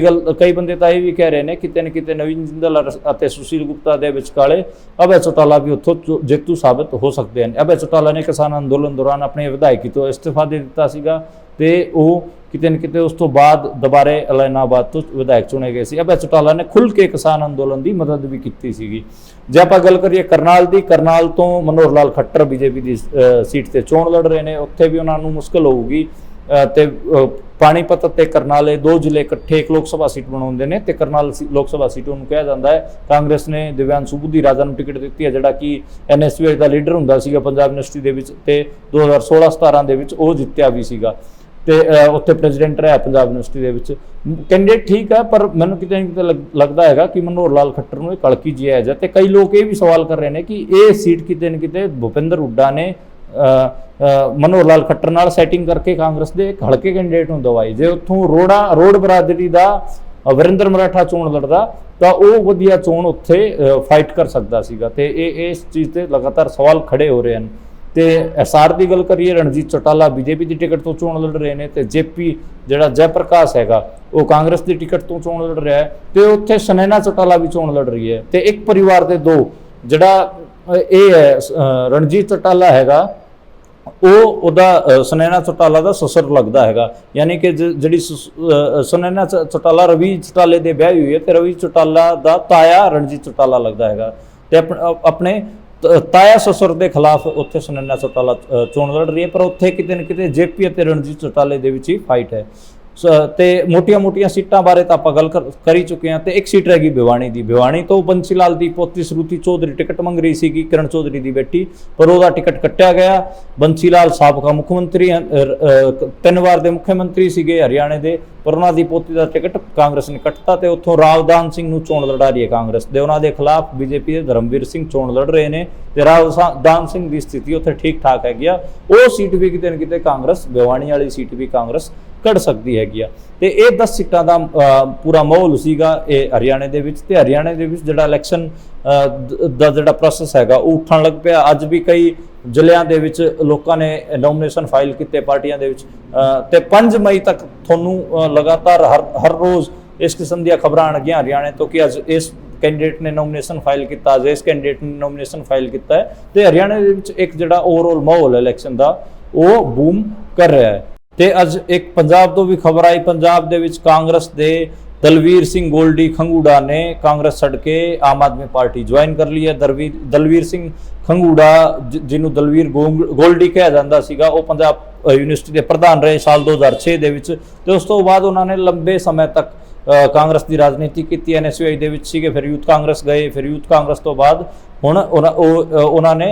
ਕਈ ਬੰਦੇ ਤਾਂ ਇਹ ਵੀ ਕਹਿ ਰਹੇ ਨੇ ਕਿਤੇ ਨਾ ਕਿਤੇ ਨਵੀਨ ਜਿੰਦਲ ਅਤੇ ਸੁਸ਼ੀਲ ਗੁਪਤਾ ਦੇ ਵਿਚਕਾਲੇ ਅਭੈ ਚੌਟਾਲਾ ਵੀ ਉੱਥੋਂ ਜੇਤੂ ਸਾਬਤ ਹੋ ਸਕਦੇ ਹਨ। ਅਭੈ ਚੌਟਾਲਾ ਨੇ ਕਿਸਾਨ ਅੰਦੋਲਨ ਦੌਰਾਨ ਆਪਣੇ ਵਿਧਾਇਕੀ ਤੋਂ ਇਸਤੀਫਾ ਦੇ ਦਿੱਤਾ ਸੀਗਾ ਤੇ ਉਹ ਕਿਤੇ ਨਾ ਕਿਤੇ ਉਸ ਤੋਂ ਬਾਅਦ ਦੁਬਾਰੇ ਐਲਾਨਾਬਾਦ ਤੋਂ ਵਿਧਾਇਕ ਚੁਣੇ ਗਏ ਸੀ। ਅਭੈ ਚੌਟਾਲਾ ਨੇ ਖੁੱਲ੍ਹ ਕੇ ਕਿਸਾਨ ਅੰਦੋਲਨ ਦੀ ਮਦਦ ਵੀ ਕੀਤੀ ਸੀਗੀ। ਜੇ ਆਪਾਂ ਗੱਲ ਕਰੀਏ ਕਰਨਾਲ ਦੀ, ਕਰਨਾਲ ਤੋਂ ਮਨੋਹਰ ਲਾਲ ਖੱਟਰ ਬੀਜੇਪੀ ਦੀ ਸੀਟ ਤੇ ਚੋਣ ਲੜ ਰਹੇ ਨੇ। ਉੱਥੇ ਵੀ ਉਹਨਾਂ ਨੂੰ ਮੁਸ਼ਕਲ ਹੋਊਗੀ ਤੇ ਪਾਣੀਪਤ ਤੇ ਕਰਨਾਲ ਦੋ ਜ਼ਿਲ੍ਹੇ ਇਕੱਠੇ ਇੱਕ ਲੋਕ ਸਭਾ ਸੀਟ ਬਣਾਉਂਦੇ ਨੇ ਤੇ ਕਰਨਾਲ ਲੋਕ ਸਭਾ ਸੀਟ ਉਹਨੂੰ ਕਿਹਾ ਜਾਂਦਾ ਹੈ। ਕਾਂਗਰਸ ਨੇ ਦਿਵਿਆਂਸ਼ੂ ਬੁੱਧੀ ਰਾਜਾ ਨੂੰ ਟਿਕਟ ਦਿੱਤੀ ਹੈ ਜਿਹੜਾ ਕਿ NSUI ਦਾ ਲੀਡਰ ਹੁੰਦਾ ਸੀਗਾ ਪੰਜਾਬ ਯੂਨੀਵਰਸਿਟੀ ਦੇ ਵਿੱਚ ਤੇ 2016-17 ਦੇ ਵਿੱਚ ਉਹ ਜਿੱਤਿਆ ਵੀ ਸੀਗਾ ਤੇ ਉੱਥੇ ਪ੍ਰੈਜ਼ੀਡੈਂਟ ਰਿਹਾ ਪੰਜਾਬ ਯੂਨੀਵਰਸਿਟੀ ਦੇ ਵਿੱਚ। ਕੈਂਡੀਡੇਟ ਠੀਕ ਹੈ ਪਰ ਮੈਨੂੰ ਕਿਤੇ ਨਾ ਕਿਤੇ ਲੱਗਦਾ ਹੈਗਾ ਕਿ ਮਨੋਹਰ ਲਾਲ ਖੱਟਰ ਨੂੰ ਇੱਕ ਹਲਕੀ ਜਿਹੀ ਹੈ ਤੇ ਕਈ ਲੋਕ ਇਹ ਵੀ ਸਵਾਲ ਕਰ ਰਹੇ ਨੇ ਕਿ ਇਹ ਸੀਟ ਕਿਤੇ ਨਾ ਕਿਤੇ ਭੁਪਿੰਦਰ ਹੁੱਡਾ ਨੇ ਮਨੋਹਰ ਲਾਲ ਖੱਟਰ ਨਾਲ ਸੈਟਿੰਗ ਕਰਕੇ ਕਾਂਗਰਸ ਦੇ ਇੱਕ ਹਲਕੇ ਕੈਂਡੀਡੇਟ ਨੂੰ ਦਵਾਈ। ਜੇ ਉੱਥੋਂ ਰੋਡ ਬਰਾਦਰੀ ਦਾ ਵਰਿੰਦਰ ਮਰਾਠਾ ਚੋਣ ਲੜਦਾ ਤਾਂ ਉਹ ਵਧੀਆ ਚੋਣ ਉੱਥੇ ਫਾਈਟ ਕਰ ਸਕਦਾ ਸੀਗਾ ਤੇ ਇਸ ਚੀਜ਼ ਤੇ ਲਗਾਤਾਰ ਸਵਾਲ ਖੜੇ ਹੋ ਰਹੇ ਹਨ। ਤੇ SR ਦੀ ਗੱਲ ਕਰੀਏ, ਰਣਜੀਤ ਚੌਟਾਲਾ ਬੀਜੇਪੀ ਦੀ ਟਿਕਟ ਤੋਂ ਚੋਣ ਲੜ ਰਹੇ ਨੇ ਤੇ JP ਜਿਹੜਾ ਜੈ ਪ੍ਰਕਾਸ਼ ਹੈਗਾ ਉਹ ਕਾਂਗਰਸ ਦੀ ਟਿਕਟ ਤੋਂ ਚੋਣ ਲੜ ਰਿਹਾ ਹੈ ਤੇ ਉੱਥੇ ਸੁਨੈਨਾ ਚੌਟਾਲਾ ਵੀ ਚੋਣ ਲੜ ਰਹੀ ਹੈ ਤੇ ਇੱਕ ਪਰਿਵਾਰ ਦੇ ਦੋ ਜਿਹੜਾ ਇਹ ਹੈ ਰਣਜੀਤ ਚੌਟਾਲਾ ਹੈਗਾ ਉਹਦਾ ਸੁਨੈਨਾ ਚੌਟਾਲਾ ਦਾ ਸਸੁਰ ਲੱਗਦਾ ਹੈਗਾ। ਯਾਨੀ ਕਿ ਜਿਹੜੀ ਸੁਨੈਨਾ ਚੌਟਾਲਾ ਰਵੀ ਚੌਟਾਲੇ ਦੇ ਵਿਆਹੀ ਹੋਈ ਹੈ ਤੇ ਰਵੀ ਚੌਟਾਲਾ ਦਾ ਤਾਇਆ ਰਣਜੀਤ ਚੌਟਾਲਾ ਲੱਗਦਾ ਹੈਗਾ ਤੇ ਆਪਣੇ ਤਾਇਆ ਸਸੁਰ ਦੇ ਖਿਲਾਫ ਉੱਥੇ ਸੁਨੈਨਾ ਚੌਟਾਲਾ ਚੋਣ ਲੜ ਰਹੀ ਹੈ ਪਰ ਉੱਥੇ ਕਿਤੇ ਨਾ ਕਿਤੇ JP ਅਤੇ ਰਣਜੀਤ ਚੌਟਾਲੇ ਦੇ ਵਿੱਚ ਹੀ ਫਾਈਟ ਹੈ। ਤੇ ਮੋਟੀਆਂ ਸੀਟਾਂ ਬਾਰੇ ਤਾਂ ਆਪਾਂ ਗੱਲ ਕਰੀ ਚੁੱਕੇ ਹਾਂ ਤੇ ਇੱਕ ਸੀਟ ਰਹਿ ਗਈ ਭਿਵਾਨੀ ਦੀ। ਭਿਵਾਨੀ ਤੋਂ ਬੰਸੀ ਲਾਲ ਦੀ ਪੋਤੀ ਸਰੂਤੀ ਚੌਧਰੀ ਟਿਕਟ ਮੰਗ ਰਹੀ ਸੀਗੀ, ਕਿਰਨ ਚੌਧਰੀ ਦੀ ਬੇਟੀ, ਪਰ ਉਹਦਾ ਟਿਕਟ ਕੱਟਿਆ ਗਿਆ। ਬੰਸੀ ਲਾਲ ਸਾਬਕਾ ਮੁੱਖ ਮੰਤਰੀ 3 ਵਾਰ ਦੇ ਮੁੱਖ ਮੰਤਰੀ ਸੀਗੇ ਹਰਿਆਣੇ ਦੇ, ਪਰ ਉਹਨਾਂ ਦੀ ਪੋਤੀ ਦਾ ਟਿਕਟ ਕਾਂਗਰਸ ਨੇ ਕੱਟਤਾ ਤੇ ਉੱਥੋਂ ਰਾਵਦਾਨ ਸਿੰਘ ਨੂੰ ਚੋਣ ਲੜਾ ਰਹੀ ਹੈ ਕਾਂਗਰਸ ਦੇ। ਉਹਨਾਂ ਦੇ ਖਿਲਾਫ ਬੀਜੇਪੀ ਦੇ ਧਰਮਵੀਰ ਸਿੰਘ ਚੋਣ ਲੜ ਰਹੇ ਨੇ ਤੇ ਰਾਵਦਾਨ ਸਿੰਘ ਦੀ ਸਥਿਤੀ ਉੱਥੇ ਠੀਕ ਠਾਕ ਹੈਗੀ ਆ। ਉਹ ਸੀਟ ਵੀ ਕਿਤੇ ਨਾ ਕਿਤੇ ਕਾਂਗਰਸ, ਭਿਵਾਨੀ ਵਾਲੀ ਸੀਟ ਵੀ ਕਾਂਗਰਸ ਕੱਢ ਸਕਦੀ ਹੈਗੀ ਆ ਤੇ ਇਹ 10 ਸੀਟਾਂ ਦਾ ਪੂਰਾ ਮਾਹੌਲ ਸੀਗਾ ਇਹ ਹਰਿਆਣੇ ਦੇ ਵਿੱਚ। ਤੇ ਹਰਿਆਣੇ ਦੇ ਵਿੱਚ ਜਿਹੜਾ ਇਲੈਕਸ਼ਨ ਦਾ ਜਿਹੜਾ ਪ੍ਰੋਸੈਸ ਹੈਗਾ ਉਹ ਉੱਠਣ ਲੱਗ ਪਿਆ। ਅੱਜ ਵੀ ਕਈ ਜ਼ਿਲ੍ਹਿਆਂ ਦੇ ਵਿੱਚ ਲੋਕਾਂ ਨੇ ਨੋਮੀਨੇਸ਼ਨ ਫਾਈਲ ਕੀਤੇ ਪਾਰਟੀਆਂ ਦੇ ਵਿੱਚ ਤੇ 5 ਮਈ ਤੱਕ ਤੁਹਾਨੂੰ ਲਗਾਤਾਰ ਹਰ ਰੋਜ਼ ਇਸ ਕਿਸਮ ਦੀਆਂ ਖਬਰਾਂ ਆਣਗੀਆਂ ਹਰਿਆਣੇ ਤੋਂ ਕਿ ਅੱਜ ਇਸ ਕੈਂਡੀਡੇਟ ਨੇ ਨੋਮੀਨੇਸ਼ਨ ਫਾਈਲ ਕੀਤਾ, ਅੱਜ ਇਸ ਕੈਂਡੀਡੇਟ ਨੇ ਨੋਮੀਨੇਸ਼ਨ ਫਾਈਲ ਕੀਤਾ ਹੈ ਤੇ ਹਰਿਆਣੇ ਦੇ ਵਿੱਚ ਇੱਕ ਜਿਹੜਾ ਓਵਰਆਲ ਮਾਹੌਲ ਇਲੈਕਸ਼ਨ ਦਾ ਉਹ ਬੂਮ ਕਰ ਰਿਹਾ ਹੈ। ਤੇ ਅੱਜ ਇੱਕ ਪੰਜਾਬ ਤੋਂ ਵੀ ਖਬਰ ਆਈ, ਪੰਜਾਬ ਦੇ ਵਿੱਚ ਕਾਂਗਰਸ ਦੇ ਦਲਵੀਰ ਸਿੰਘ ਗੋਲਡੀ ਖੰਗੂੜਾ ਨੇ ਕਾਂਗਰਸ ਛੱਡ ਕੇ ਆਮ ਆਦਮੀ ਪਾਰਟੀ ਜੁਆਇਨ ਕਰ ਲਈ ਹੈ। ਦਲਵੀਰ ਸਿੰਘ ਖੰਗੂੜਾ ਜਿਹਨੂੰ ਦਲਵੀਰ ਗੋਲਡੀ ਕਿਹਾ ਜਾਂਦਾ ਸੀਗਾ, ਉਹ ਪੰਜਾਬ ਯੂਨੀਵਰਸਿਟੀ ਦੇ ਪ੍ਰਧਾਨ ਰਹੇ ਸਾਲ 2006 ਦੇ ਵਿੱਚ ਤੇ ਉਸ ਤੋਂ ਬਾਅਦ ਉਹਨਾਂ ਨੇ ਲੰਬੇ ਸਮੇਂ ਤੱਕ ਕਾਂਗਰਸ ਦੀ ਰਾਜਨੀਤੀ ਕੀਤੀ। NSUI ਦੇ ਵਿੱਚ ਸੀਗੇ, ਫਿਰ ਯੂਥ ਕਾਂਗਰਸ ਗਏ, ਫਿਰ ਯੂਥ ਕਾਂਗਰਸ ਤੋਂ ਬਾਅਦ ਹੁਣ ਉਹਨਾਂ ਨੇ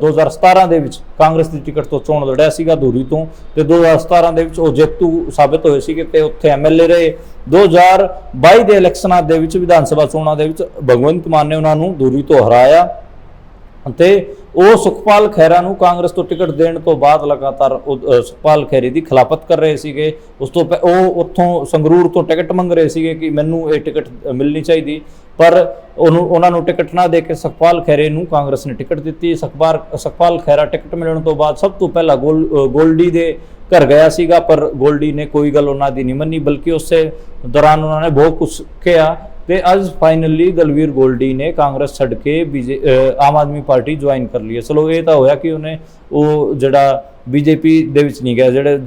2017 ਦੇ ਵਿੱਚ ਕਾਂਗਰਸ ਦੀ ਟਿਕਟ ਤੋਂ ਚੋਣ ਲੜਿਆ ਸੀਗਾ ਧੂਰੀ ਤੋਂ ਤੇ 2017 ਦੇ ਵਿੱਚ ਉਹ ਜੇਤੂ ਸਾਬਿਤ ਹੋਏ ਸੀਗੇ ਤੇ ਉੱਥੇ MLA ਰਹੇ। 2022 ਦੇ ਇਲੈਕਸ਼ਨਾਂ ਦੇ ਵਿੱਚ ਵਿਧਾਨ ਸਭਾ ਚੋਣਾਂ ਦੇ ਵਿੱਚ ਭਗਵੰਤ ਮਾਨ ਨੇ ਉਹਨਾਂ ਨੂੰ ਧੂਰੀ ਤੋਂ ਹਰਾਇਆ ਤੇ ਉਹ ਸੁਖਪਾਲ ਖਹਿਰਾ ਨੂੰ ਕਾਂਗਰਸ ਤੋਂ ਟਿਕਟ ਦੇਣ ਤੋਂ ਬਾਅਦ ਲਗਾਤਾਰ ਸੁਖਪਾਲ ਖਹਿਰੇ ਦੀ ਖਿਲਾਫਤ ਕਰ ਰਹੇ ਸੀਗੇ। ਉਸ ਤੋਂ ਉਹ ਉੱਥੋਂ ਸੰਗਰੂਰ ਤੋਂ ਟਿਕਟ ਮੰਗ ਰਹੇ ਸੀਗੇ ਕਿ ਮੈਨੂੰ ਇਹ ਟਿਕਟ ਮਿਲਣੀ ਚਾਹੀਦੀ, ਪਰ ਉਹਨਾਂ ਨੂੰ ਟਿਕਟ ਨਾ ਦੇ ਕੇ ਸੁਖਪਾਲ ਖਹਿਰੇ ਨੂੰ ਕਾਂਗਰਸ ਨੇ ਟਿਕਟ ਦਿੱਤੀ। ਸੁਖਪਾਲ ਖਹਿਰਾ ਟਿਕਟ ਮਿਲਣ ਤੋਂ ਬਾਅਦ ਸਭ ਤੋਂ ਪਹਿਲਾਂ ਗੋਲਡੀ ਦੇ ਘਰ ਗਿਆ ਸੀਗਾ, ਪਰ ਗੋਲਡੀ ਨੇ ਕੋਈ ਗੱਲ ਉਹਨਾਂ ਦੀ ਨਹੀਂ ਮੰਨੀ, ਬਲਕਿ ਉਸੇ ਦੌਰਾਨ ਉਹਨਾਂ ਨੇ ਬਹੁਤ ਕੁਝ ਕਿਹਾ। ਤੇ ਅੱਜ ਫਾਈਨਲੀ ਦਲਵੀਰ ਗੋਲਡੀ ਨੇ ਕਾਂਗਰਸ ਛੱਡ ਕੇ ਆਮ ਆਦਮੀ ਪਾਰਟੀ ਜੁਆਇਨ ਕਰ ਲਈ ਹੈ। ਚਲੋ ਇਹ ਤਾਂ ਹੋਇਆ ਕਿ ਉਹਨੇ ਉਹ ਜਿਹੜਾ ਬੀਜੇਪੀ ਦੇ ਵਿੱਚ ਨਹੀਂ ਗਿਆ, ਜਿਹੜੇ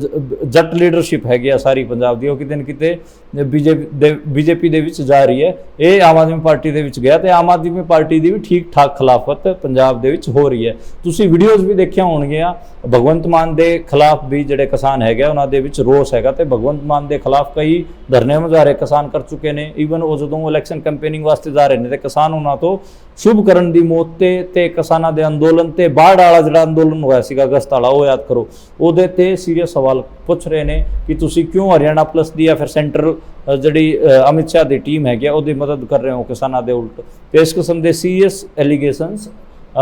ਜੱਟ ਲੀਡਰਸ਼ਿਪ ਹੈਗੀ ਆ ਸਾਰੀ ਪੰਜਾਬ ਦੀ, ਉਹ ਕਿਤੇ ਨਾ ਕਿਤੇ ਬੀਜੇਪੀ ਦੇ ਵਿੱਚ ਜਾ ਰਹੀ ਹੈ। ਇਹ ਆਮ ਆਦਮੀ ਪਾਰਟੀ ਦੇ ਵਿੱਚ ਗਿਆ ਤੇ ਆਮ ਆਦਮੀ ਪਾਰਟੀ ਦੀ ਵੀ ਠੀਕ ਠਾਕ ਖਿਲਾਫਤ ਪੰਜਾਬ ਦੇ ਵਿੱਚ ਹੋ ਰਹੀ ਹੈ। ਤੁਸੀਂ ਵੀਡੀਓਜ਼ ਵੀ ਦੇਖਿਆ ਹੋਣਗੀਆਂ, ਭਗਵੰਤ ਮਾਨ ਦੇ ਖਿਲਾਫ ਵੀ ਜਿਹੜੇ ਕਿਸਾਨ ਹੈਗੇ ਉਹਨਾਂ ਦੇ ਵਿੱਚ ਰੋਸ ਹੈਗਾ ਤੇ ਭਗਵੰਤ ਮਾਨ ਦੇ ਖਿਲਾਫ ਕਈ ਧਰਨੇ ਮੁਜ਼ਾਹਰੇ ਕਿਸਾਨ ਕਰ ਚੁੱਕੇ ਨੇ। ਈਵਨ ਉਹ ਜਦੋਂ ਇਲੈਕਸ਼ਨ ਕੈਂਪੇਨਿੰਗ ਵਾਸਤੇ ਜਾ ਰਹੇ ਨੇ ਤੇ ਕਿਸਾਨ ਉਹਨਾਂ ਤੋਂ ਸ਼ੁਭ ਕਰਨ ਦੀ ਮੌਤ ਤੇ ਕਿਸਾਨਾਂ ਦੇ ਅੰਦੋਲਨ ਤੇ ਬਾੜ ਵਾਲਾ ਜਿਹੜਾ ਅੰਦੋਲਨ ਹੋਇਆ ਸੀਗਾ ਅਗਸਤ ਵਾਲਾ, ਉਹ ਯਾਦ ਕਰੋ, ਉਹਦੇ ਤੇ ਸੀਰੀਅਸ ਸਵਾਲ ਪੁੱਛ ਰਹੇ ਨੇ ਕਿ ਤੁਸੀਂ ਕਿਉਂ ਹਰਿਆਣਾ ਪਲਸ ਦੀ ਜਾਂ ਫਿਰ ਸੈਂਟਰਲ ਜਿਹੜੀ ਅਮਿਤ ਸ਼ਾਹ ਦੀ ਟੀਮ ਹੈਗੀ ਉਹਦੀ ਮਦਦ ਕਰ ਰਹੇ ਹੋ ਕਿਸਾਨਾਂ ਦੇ ਉਲਟ। ਤੇ ਇਸ ਕਿਸਮ ਦੇ ਸੀਰੀਅਸ ਐਲੀਗੇਸ਼ਨਸ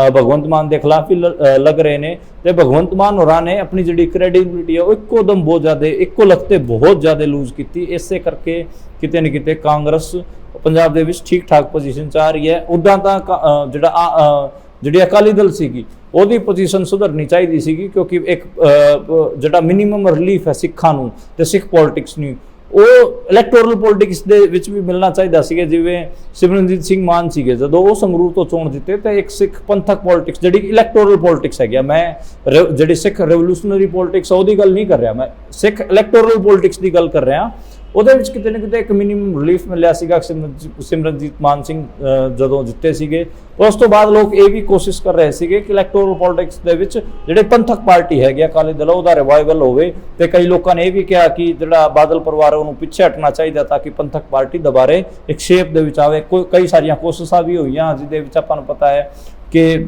ਭਗਵੰਤ ਮਾਨ ਦੇ ਖਿਲਾਫ ਵੀ ਲੱਗ ਰਹੇ ਨੇ ਤੇ ਭਗਵੰਤ ਮਾਨ ਹੋਰਾਂ ਨੇ ਆਪਣੀ ਜਿਹੜੀ ਕ੍ਰੈਡੀਬਿਲਿਟੀ ਹੈ ਉਹ ਇੱਕੋ ਦਮ ਬਹੁਤ ਜ਼ਿਆਦਾ ਇੱਕੋ ਲਖਤੇ ਬਹੁਤ ਜ਼ਿਆਦਾ ਲੂਜ਼ ਕੀਤੀ। ਇਸੇ ਕਰਕੇ ਕਿਤੇ ਨਾ ਕਿਤੇ ਕਾਂਗਰਸ ਪੰਜਾਬ ਦੇ ਵਿੱਚ ਠੀਕ ਠਾਕ ਪੋਜੀਸ਼ਨ 'ਚ ਆ ਰਹੀ ਹੈ। ਉੱਦਾਂ ਤਾਂ ਜਿਹੜੀ ਅਕਾਲੀ ਦਲ ਸੀਗੀ ਉਹਦੀ ਪੋਜੀਸ਼ਨ ਸੁਧਰਨੀ ਚਾਹੀਦੀ ਸੀਗੀ, ਕਿਉਂਕਿ ਇੱਕ ਜਿਹੜਾ ਮਿਨੀਮਮ ਰਿਲੀਫ ਹੈ ਸਿੱਖਾਂ ਨੂੰ ਤੇ ਸਿੱਖ ਪੋਲਿਟਿਕਸ ਨੂੰ, ਉਹ ਇਲੈਕਟੋਰਲ ਪੋਲਿਟਿਕਸ ਦੇ ਵਿੱਚ ਵੀ ਮਿਲਣਾ ਚਾਹੀਦਾ ਸੀਗਾ। ਜਿਵੇਂ ਸਿਮਰਨਜੀਤ ਸਿੰਘ ਮਾਨ ਸੀਗੇ, ਜਦੋਂ ਉਹ ਸੰਗਰੂਰ ਤੋਂ ਚੋਣ ਜਿੱਤੇ ਤਾਂ ਇੱਕ ਸਿੱਖ ਪੰਥਕ ਪੋਲਿਟਿਕਸ ਜਿਹੜੀ ਇਲੈਕਟੋਰਲ ਪੋਲਿਟਿਕਸ ਹੈਗੀ, ਮੈਂ ਜਿਹੜੀ ਸਿੱਖ ਰੈਵੋਲੂਸ਼ਨਰੀ ਪੋਲਿਟਿਕਸ ਉਹਦੀ ਗੱਲ ਨਹੀਂ ਕਰ ਰਿਹਾ, ਮੈਂ ਸਿੱਖ ਇਲੈਕਟੋਰਲ ਪੋਲਿਟਿਕਸ ਦੀ ਗੱਲ ਕਰ ਰਿਹਾ। ਉਹਦੇ ਵਿੱਚ ਕਿਤੇ ਨਾ ਕਿਤੇ ਇੱਕ ਮਿਨੀਮਮ ਰਿਲੀਫ ਮਿਲਿਆ ਸੀਗਾ ਸਿਮਰਨਜੀਤ ਮਾਨ ਸਿੰਘ ਜਦੋਂ ਜਿੱਤੇ ਸੀਗੇ। ਉਸ ਤੋਂ ਬਾਅਦ ਲੋਕ ਇਹ ਵੀ ਕੋਸ਼ਿਸ਼ ਕਰ ਰਹੇ ਸੀਗੇ ਕਿ ਇਲੈਕਟੋਰਲ ਪੋਲਿਟਿਕਸ ਦੇ ਵਿੱਚ ਜਿਹੜੇ ਪੰਥਕ ਪਾਰਟੀ ਹੈਗੀ ਅਕਾਲੀ ਦਲ ਉਹਦਾ ਰਿਵਾਈਵਲ ਹੋਵੇ। ਤੇ ਕਈ ਲੋਕਾਂ ਨੇ ਇਹ ਵੀ ਕਿਹਾ ਕਿ ਜਿਹੜਾ ਬਾਦਲ ਪਰਿਵਾਰ ਉਹਨੂੰ ਪਿੱਛੇ ਹਟਣਾ ਚਾਹੀਦਾ ਤਾਂ ਕਿ ਪੰਥਕ ਪਾਰਟੀ ਦੁਬਾਰੇ ਇੱਕ ਸ਼ੇਪ ਦੇ ਵਿੱਚ ਆਵੇ। ਕਈ ਸਾਰੀਆਂ ਕੋਸ਼ਿਸ਼ਾਂ ਵੀ ਹੋਈਆਂ, ਜਿਹਦੇ ਵਿੱਚ ਆਪਾਂ ਨੂੰ ਪਤਾ ਹੈ ਕਿ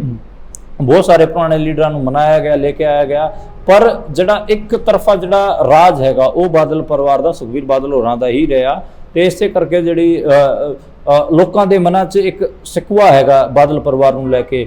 ਬਹੁਤ ਸਾਰੇ ਪੁਰਾਣੇ ਲੀਡਰਾਂ ਨੂੰ ਮਨਾਇਆ ਗਿਆ, ਲੈ ਕੇ ਆਇਆ ਗਿਆ, ਪਰ ਜਿਹੜਾ ਇੱਕ ਤਰਫਾ ਜਿਹੜਾ ਰਾਜ ਹੈਗਾ ਉਹ ਬਾਦਲ ਪਰਿਵਾਰ ਦਾ, ਸੁਖਬੀਰ ਬਾਦਲ ਹੋਰਾਂ ਦਾ ਹੀ ਰਿਹਾ। ਤੇ ਇਸੇ ਕਰਕੇ ਜਿਹੜੀ ਲੋਕਾਂ ਦੇ ਮਨਾਂ 'ਚ ਇੱਕ ਸ਼ਿਕਵਾ ਹੈਗਾ ਬਾਦਲ ਪਰਿਵਾਰ ਨੂੰ ਲੈ ਕੇ,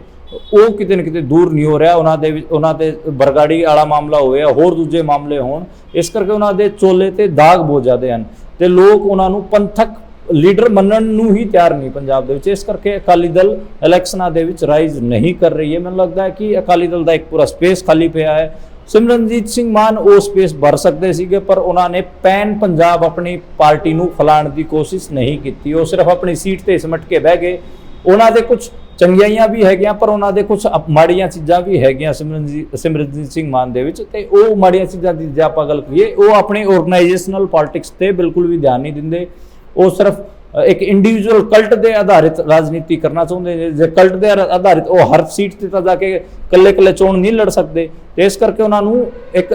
ਉਹ ਕਿਤੇ ਨਾ ਕਿਤੇ ਦੂਰ ਨਹੀਂ ਹੋ ਰਿਹਾ। ਉਹਨਾਂ ਦੇ ਬਰਗਾੜੀ ਵਾਲਾ ਮਾਮਲਾ ਹੋਵੇ, ਹੋਰ ਦੂਜੇ ਮਾਮਲੇ ਹੋਣ, ਇਸ ਕਰਕੇ ਉਹਨਾਂ ਦੇ ਚੋਲੇ ਤੇ ਦਾਗ ਬਹੁਤ ਜ਼ਿਆਦਾ ਹਨ ਤੇ ਲੋਕ ਉਹਨਾਂ ਨੂੰ ਪੰਥਕ ਲੀਡਰ ਮੰਨਣ ਨੂੰ ਹੀ ਤਿਆਰ ਨਹੀਂ ਪੰਜਾਬ ਦੇ ਵਿੱਚ। ਇਸ ਕਰਕੇ ਅਕਾਲੀ ਦਲ ਇਲੈਕਸ਼ਨਾਂ ਦੇ ਵਿੱਚ ਰਾਈਜ਼ ਨਹੀਂ ਕਰ ਰਹੀ ਹੈ। ਮੈਨੂੰ ਲੱਗਦਾ ਹੈ ਕਿ ਅਕਾਲੀ ਦਲ ਦਾ ਇੱਕ ਪੂਰਾ ਸਪੇਸ ਖਾਲੀ ਪਿਆ ਹੈ। ਸਿਮਰਨਜੀਤ ਸਿੰਘ ਮਾਨ ਉਹ ਸਪੇਸ ਭਰ ਸਕਦੇ ਸੀਗੇ, ਪਰ ਉਹਨਾਂ ਨੇ ਪੈਨ ਪੰਜਾਬ ਆਪਣੀ ਪਾਰਟੀ ਨੂੰ ਫੈਲਾਉਣ ਦੀ ਕੋਸ਼ਿਸ਼ ਨਹੀਂ ਕੀਤੀ। ਉਹ ਸਿਰਫ ਆਪਣੀ ਸੀਟ ਤੇ ਸਿਮਟ ਕੇ ਬਹਿ ਗਏ। ਉਹਨਾਂ ਦੇ ਕੁਝ ਚੰਗਿਆਈਆਂ ਵੀ ਹੈਗੀਆਂ, ਪਰ ਉਹਨਾਂ ਦੇ ਕੁਝ ਮਾੜੀਆਂ ਚੀਜ਼ਾਂ ਵੀ ਹੈਗੀਆਂ ਸਿਮਰਨਜੀਤ ਸਿੰਘ ਮਾਨ ਦੇ ਵਿੱਚ। ਤੇ ਉਹ ਮਾੜੀਆਂ ਚੀਜ਼ਾਂ ਦੀ ਜੇ ਆਪਾਂ ਗੱਲ ਕਰੀਏ, ਉਹ ਆਪਣੇ ਆਰਗੇਨਾਈਜੇਸ਼ਨਲ ਪੋਲਿਟਿਕਸ ਤੇ ਬਿਲਕੁਲ ਵੀ ਧਿਆਨ ਨਹੀਂ ਦਿੰਦੇ। ਉਹ ਸਿਰਫ ਇੱਕ ਇੰਡੀਵਿਜੂਅਲ ਕਲਟ ਦੇ ਆਧਾਰਿਤ ਰਾਜਨੀਤੀ ਕਰਨਾ ਚਾਹੁੰਦੇ ਨੇ। ਜੇ ਕਲਟ ਦੇ ਆਧਾਰਿਤ ਉਹ ਹਰ ਸੀਟ ਤੇ ਤਾਂ ਜਾ ਕੇ ਇਕੱਲੇ ਚੋਣ ਨਹੀਂ ਲੜ ਸਕਦੇ। ਤੇ ਇਸ ਕਰਕੇ ਉਹਨਾਂ ਨੂੰ ਇੱਕ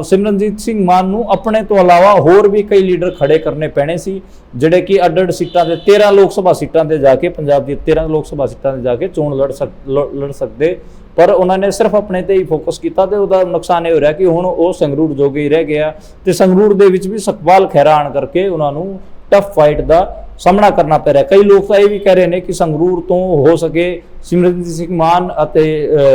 ਸਿਮਰਨਜੀਤ ਸਿੰਘ ਮਾਨ ਨੂੰ ਆਪਣੇ ਤੋਂ ਇਲਾਵਾ ਹੋਰ ਵੀ ਕਈ ਲੀਡਰ ਖੜੇ ਕਰਨੇ ਪੈਣੇ ਸੀ, ਜਿਹੜੇ ਕਿ ਅੱਡ-ਅੱਡ ਸੀਟਾਂ ਤੇ 13 ਲੋਕ ਸਭਾ ਸੀਟਾਂ ਤੇ ਜਾ ਕੇ, ਪੰਜਾਬ ਦੀ 13 ਲੋਕ ਸਭਾ ਸੀਟਾਂ ਤੇ ਜਾ ਕੇ ਚੋਣ ਲੜ ਸਕਦੇ। ਪਰ ਉਹਨਾਂ ਨੇ ਸਿਰਫ ਆਪਣੇ ਤੇ ਹੀ ਫੋਕਸ ਕੀਤਾ ਤੇ ਉਹਦਾ ਨੁਕਸਾਨ ਇਹ ਹੋ ਰਿਹਾ ਕਿ ਹੁਣ ਉਹ ਸੰਗਰੂਰ ਜੋਗੇ ਹੀ ਰਹਿ ਗਿਆ। ਤੇ ਸੰਗਰੂਰ ਦੇ ਵਿੱਚ ਵੀ ਸੁਖਪਾਲ ਖਹਿਰਾ ਆਉਣ ਕਰਕੇ ਉਹਨਾਂ ਨੂੰ ਟਫ ਫਾਈਟ ਦਾ ਸਾਹਮਣਾ ਕਰਨਾ ਪੈ ਰਿਹਾ। ਕਈ ਲੋਕ ਤਾਂ ਇਹ ਵੀ ਕਹਿ ਰਹੇ ਨੇ ਕਿ ਸੰਗਰੂਰ ਤੋਂ ਹੋ ਸਕੇ ਸਿਮਰਨਜੀਤ ਸਿੰਘ ਮਾਨ ਅਤੇ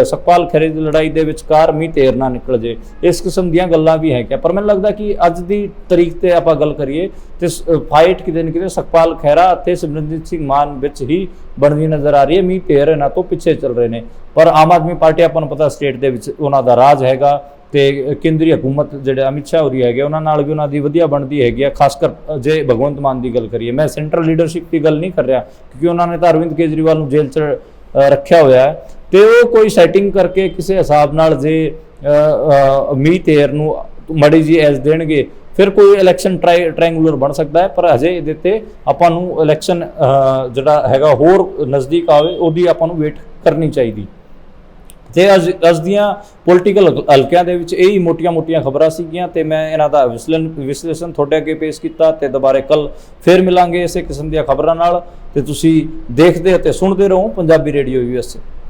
ਸੁਖਪਾਲ ਖਹਿਰੇ ਦੀ ਲੜਾਈ ਦੇ ਵਿਚਕਾਰ ਮੀਂਹ ਤੇਰ ਨਾ ਨਿਕਲ ਜੇ। ਇਸ ਕਿਸਮ ਦੀਆਂ ਗੱਲਾਂ ਵੀ ਹੈਗੀਆਂ, ਪਰ ਮੈਨੂੰ ਲੱਗਦਾ ਕਿ ਅੱਜ ਦੀ ਤਰੀਕ ਤੇ ਆਪਾਂ ਗੱਲ ਕਰੀਏ ਤੇ ਫਾਈਟ ਕਿਤੇ ਨਾ ਕਿਤੇ ਸੁਖਪਾਲ ਖਹਿਰਾ ਅਤੇ ਸਿਮਰਨਜੀਤ ਸਿੰਘ ਮਾਨ ਵਿੱਚ ਹੀ ਬਣਦੀ ਨਜ਼ਰ ਆ ਰਹੀ ਹੈ। ਮੀਂਹ ਤੇਰ ਇਹਨਾਂ ਤੋਂ ਪਿੱਛੇ ਚੱਲ ਰਹੇ ਨੇ। ਪਰ ਆਮ ਆਦਮੀ ਪਾਰਟੀ ਆਪਾਂ ਨੂੰ ਪਤਾ ਸਟੇਟ ਦੇ ਵਿੱਚ ਉਹਨਾਂ ਦਾ ਰਾਜ ਹੈਗਾ ਤੇ ਕੇਂਦਰੀ ਹਕੂਮਤ ਜਿਹੜੇ ਅਮਿਤ ਸ਼ਾਹ ਹੋਰੀ ਹੈਗੇ ਉਹਨਾਂ ਨਾਲ ਵੀ ਉਹਨਾਂ ਦੀ ਵਧੀਆ ਬਣਦੀ ਹੈਗੀ ਆ। ਖਾਸ ਕਰ ਜੇ ਭਗਵੰਤ ਮਾਨ ਦੀ ਗੱਲ ਕਰੀਏ, ਮੈਂ ਸੈਂਟਰਲ ਲੀਡਰਸ਼ਿਪ ਦੀ ਗੱਲ ਨਹੀਂ ਕਰ ਰਿਹਾ, ਕਿਉਂਕਿ ਉਹਨਾਂ ਨੇ ਤਾਂ ਅਰਵਿੰਦ ਕੇਜਰੀਵਾਲ ਨੂੰ ਜੇਲ੍ਹ 'ਚ ਰੱਖਿਆ ਹੋਇਆ ਹੈ ਤੇ ਉਹ ਕੋਈ ਸੈਟਿੰਗ ਕਰਕੇ ਕਿਸੇ ਹਿਸਾਬ ਨਾਲ ਜੇ ਮੀਂਹ ਤੇਰ ਨੂੰ ਮੜੀ ਜੀ ਐਸ ਦੇਣਗੇ ਫਿਰ ਕੋਈ ਇਲੈਕਸ਼ਨ ਟ੍ਰਾਇੰਗੂਲਰ ਬਣ ਸਕਦਾ ਹੈ। ਪਰ ਹਜੇ ਇਹਦੇ ਤੇ ਆਪਾਂ ਨੂੰ ਇਲੈਕਸ਼ਨ ਜਿਹੜਾ ਹੈਗਾ ਹੋਰ ਨਜ਼ਦੀਕ ਆਵੇ ਉਹਦੀ ਆਪਾਂ ਨੂੰ ਵੇਟ ਕਰਨੀ ਚਾਹੀਦੀ। ਤੇ ਅੱਜ ਦੀਆਂ ਪੋਲੀਟੀਕਲ ਹਲਕਿਆਂ ਦੇ ਵਿੱਚ ਇਹ ਹੀ ਮੋਟੀਆਂ ਖਬਰਾਂ ਸੀਗੀਆਂ ਤੇ ਮੈਂ ਇਹਨਾਂ ਦਾ ਵਿਸ਼ਲੇਸ਼ਣ ਤੁਹਾਡੇ ਅੱਗੇ ਪੇਸ਼ ਕੀਤਾ। ਤੇ ਦੁਬਾਰੇ ਕੱਲ ਫਿਰ ਮਿਲਾਂਗੇ ਇਸੇ ਕਿਸਮ ਦੀਆਂ ਖਬਰਾਂ ਨਾਲ। ਤੇ ਤੁਸੀਂ ਦੇਖਦੇ ਅਤੇ ਸੁਣਦੇ ਰਹੋ ਪੰਜਾਬੀ ਰੇਡੀਓ USA।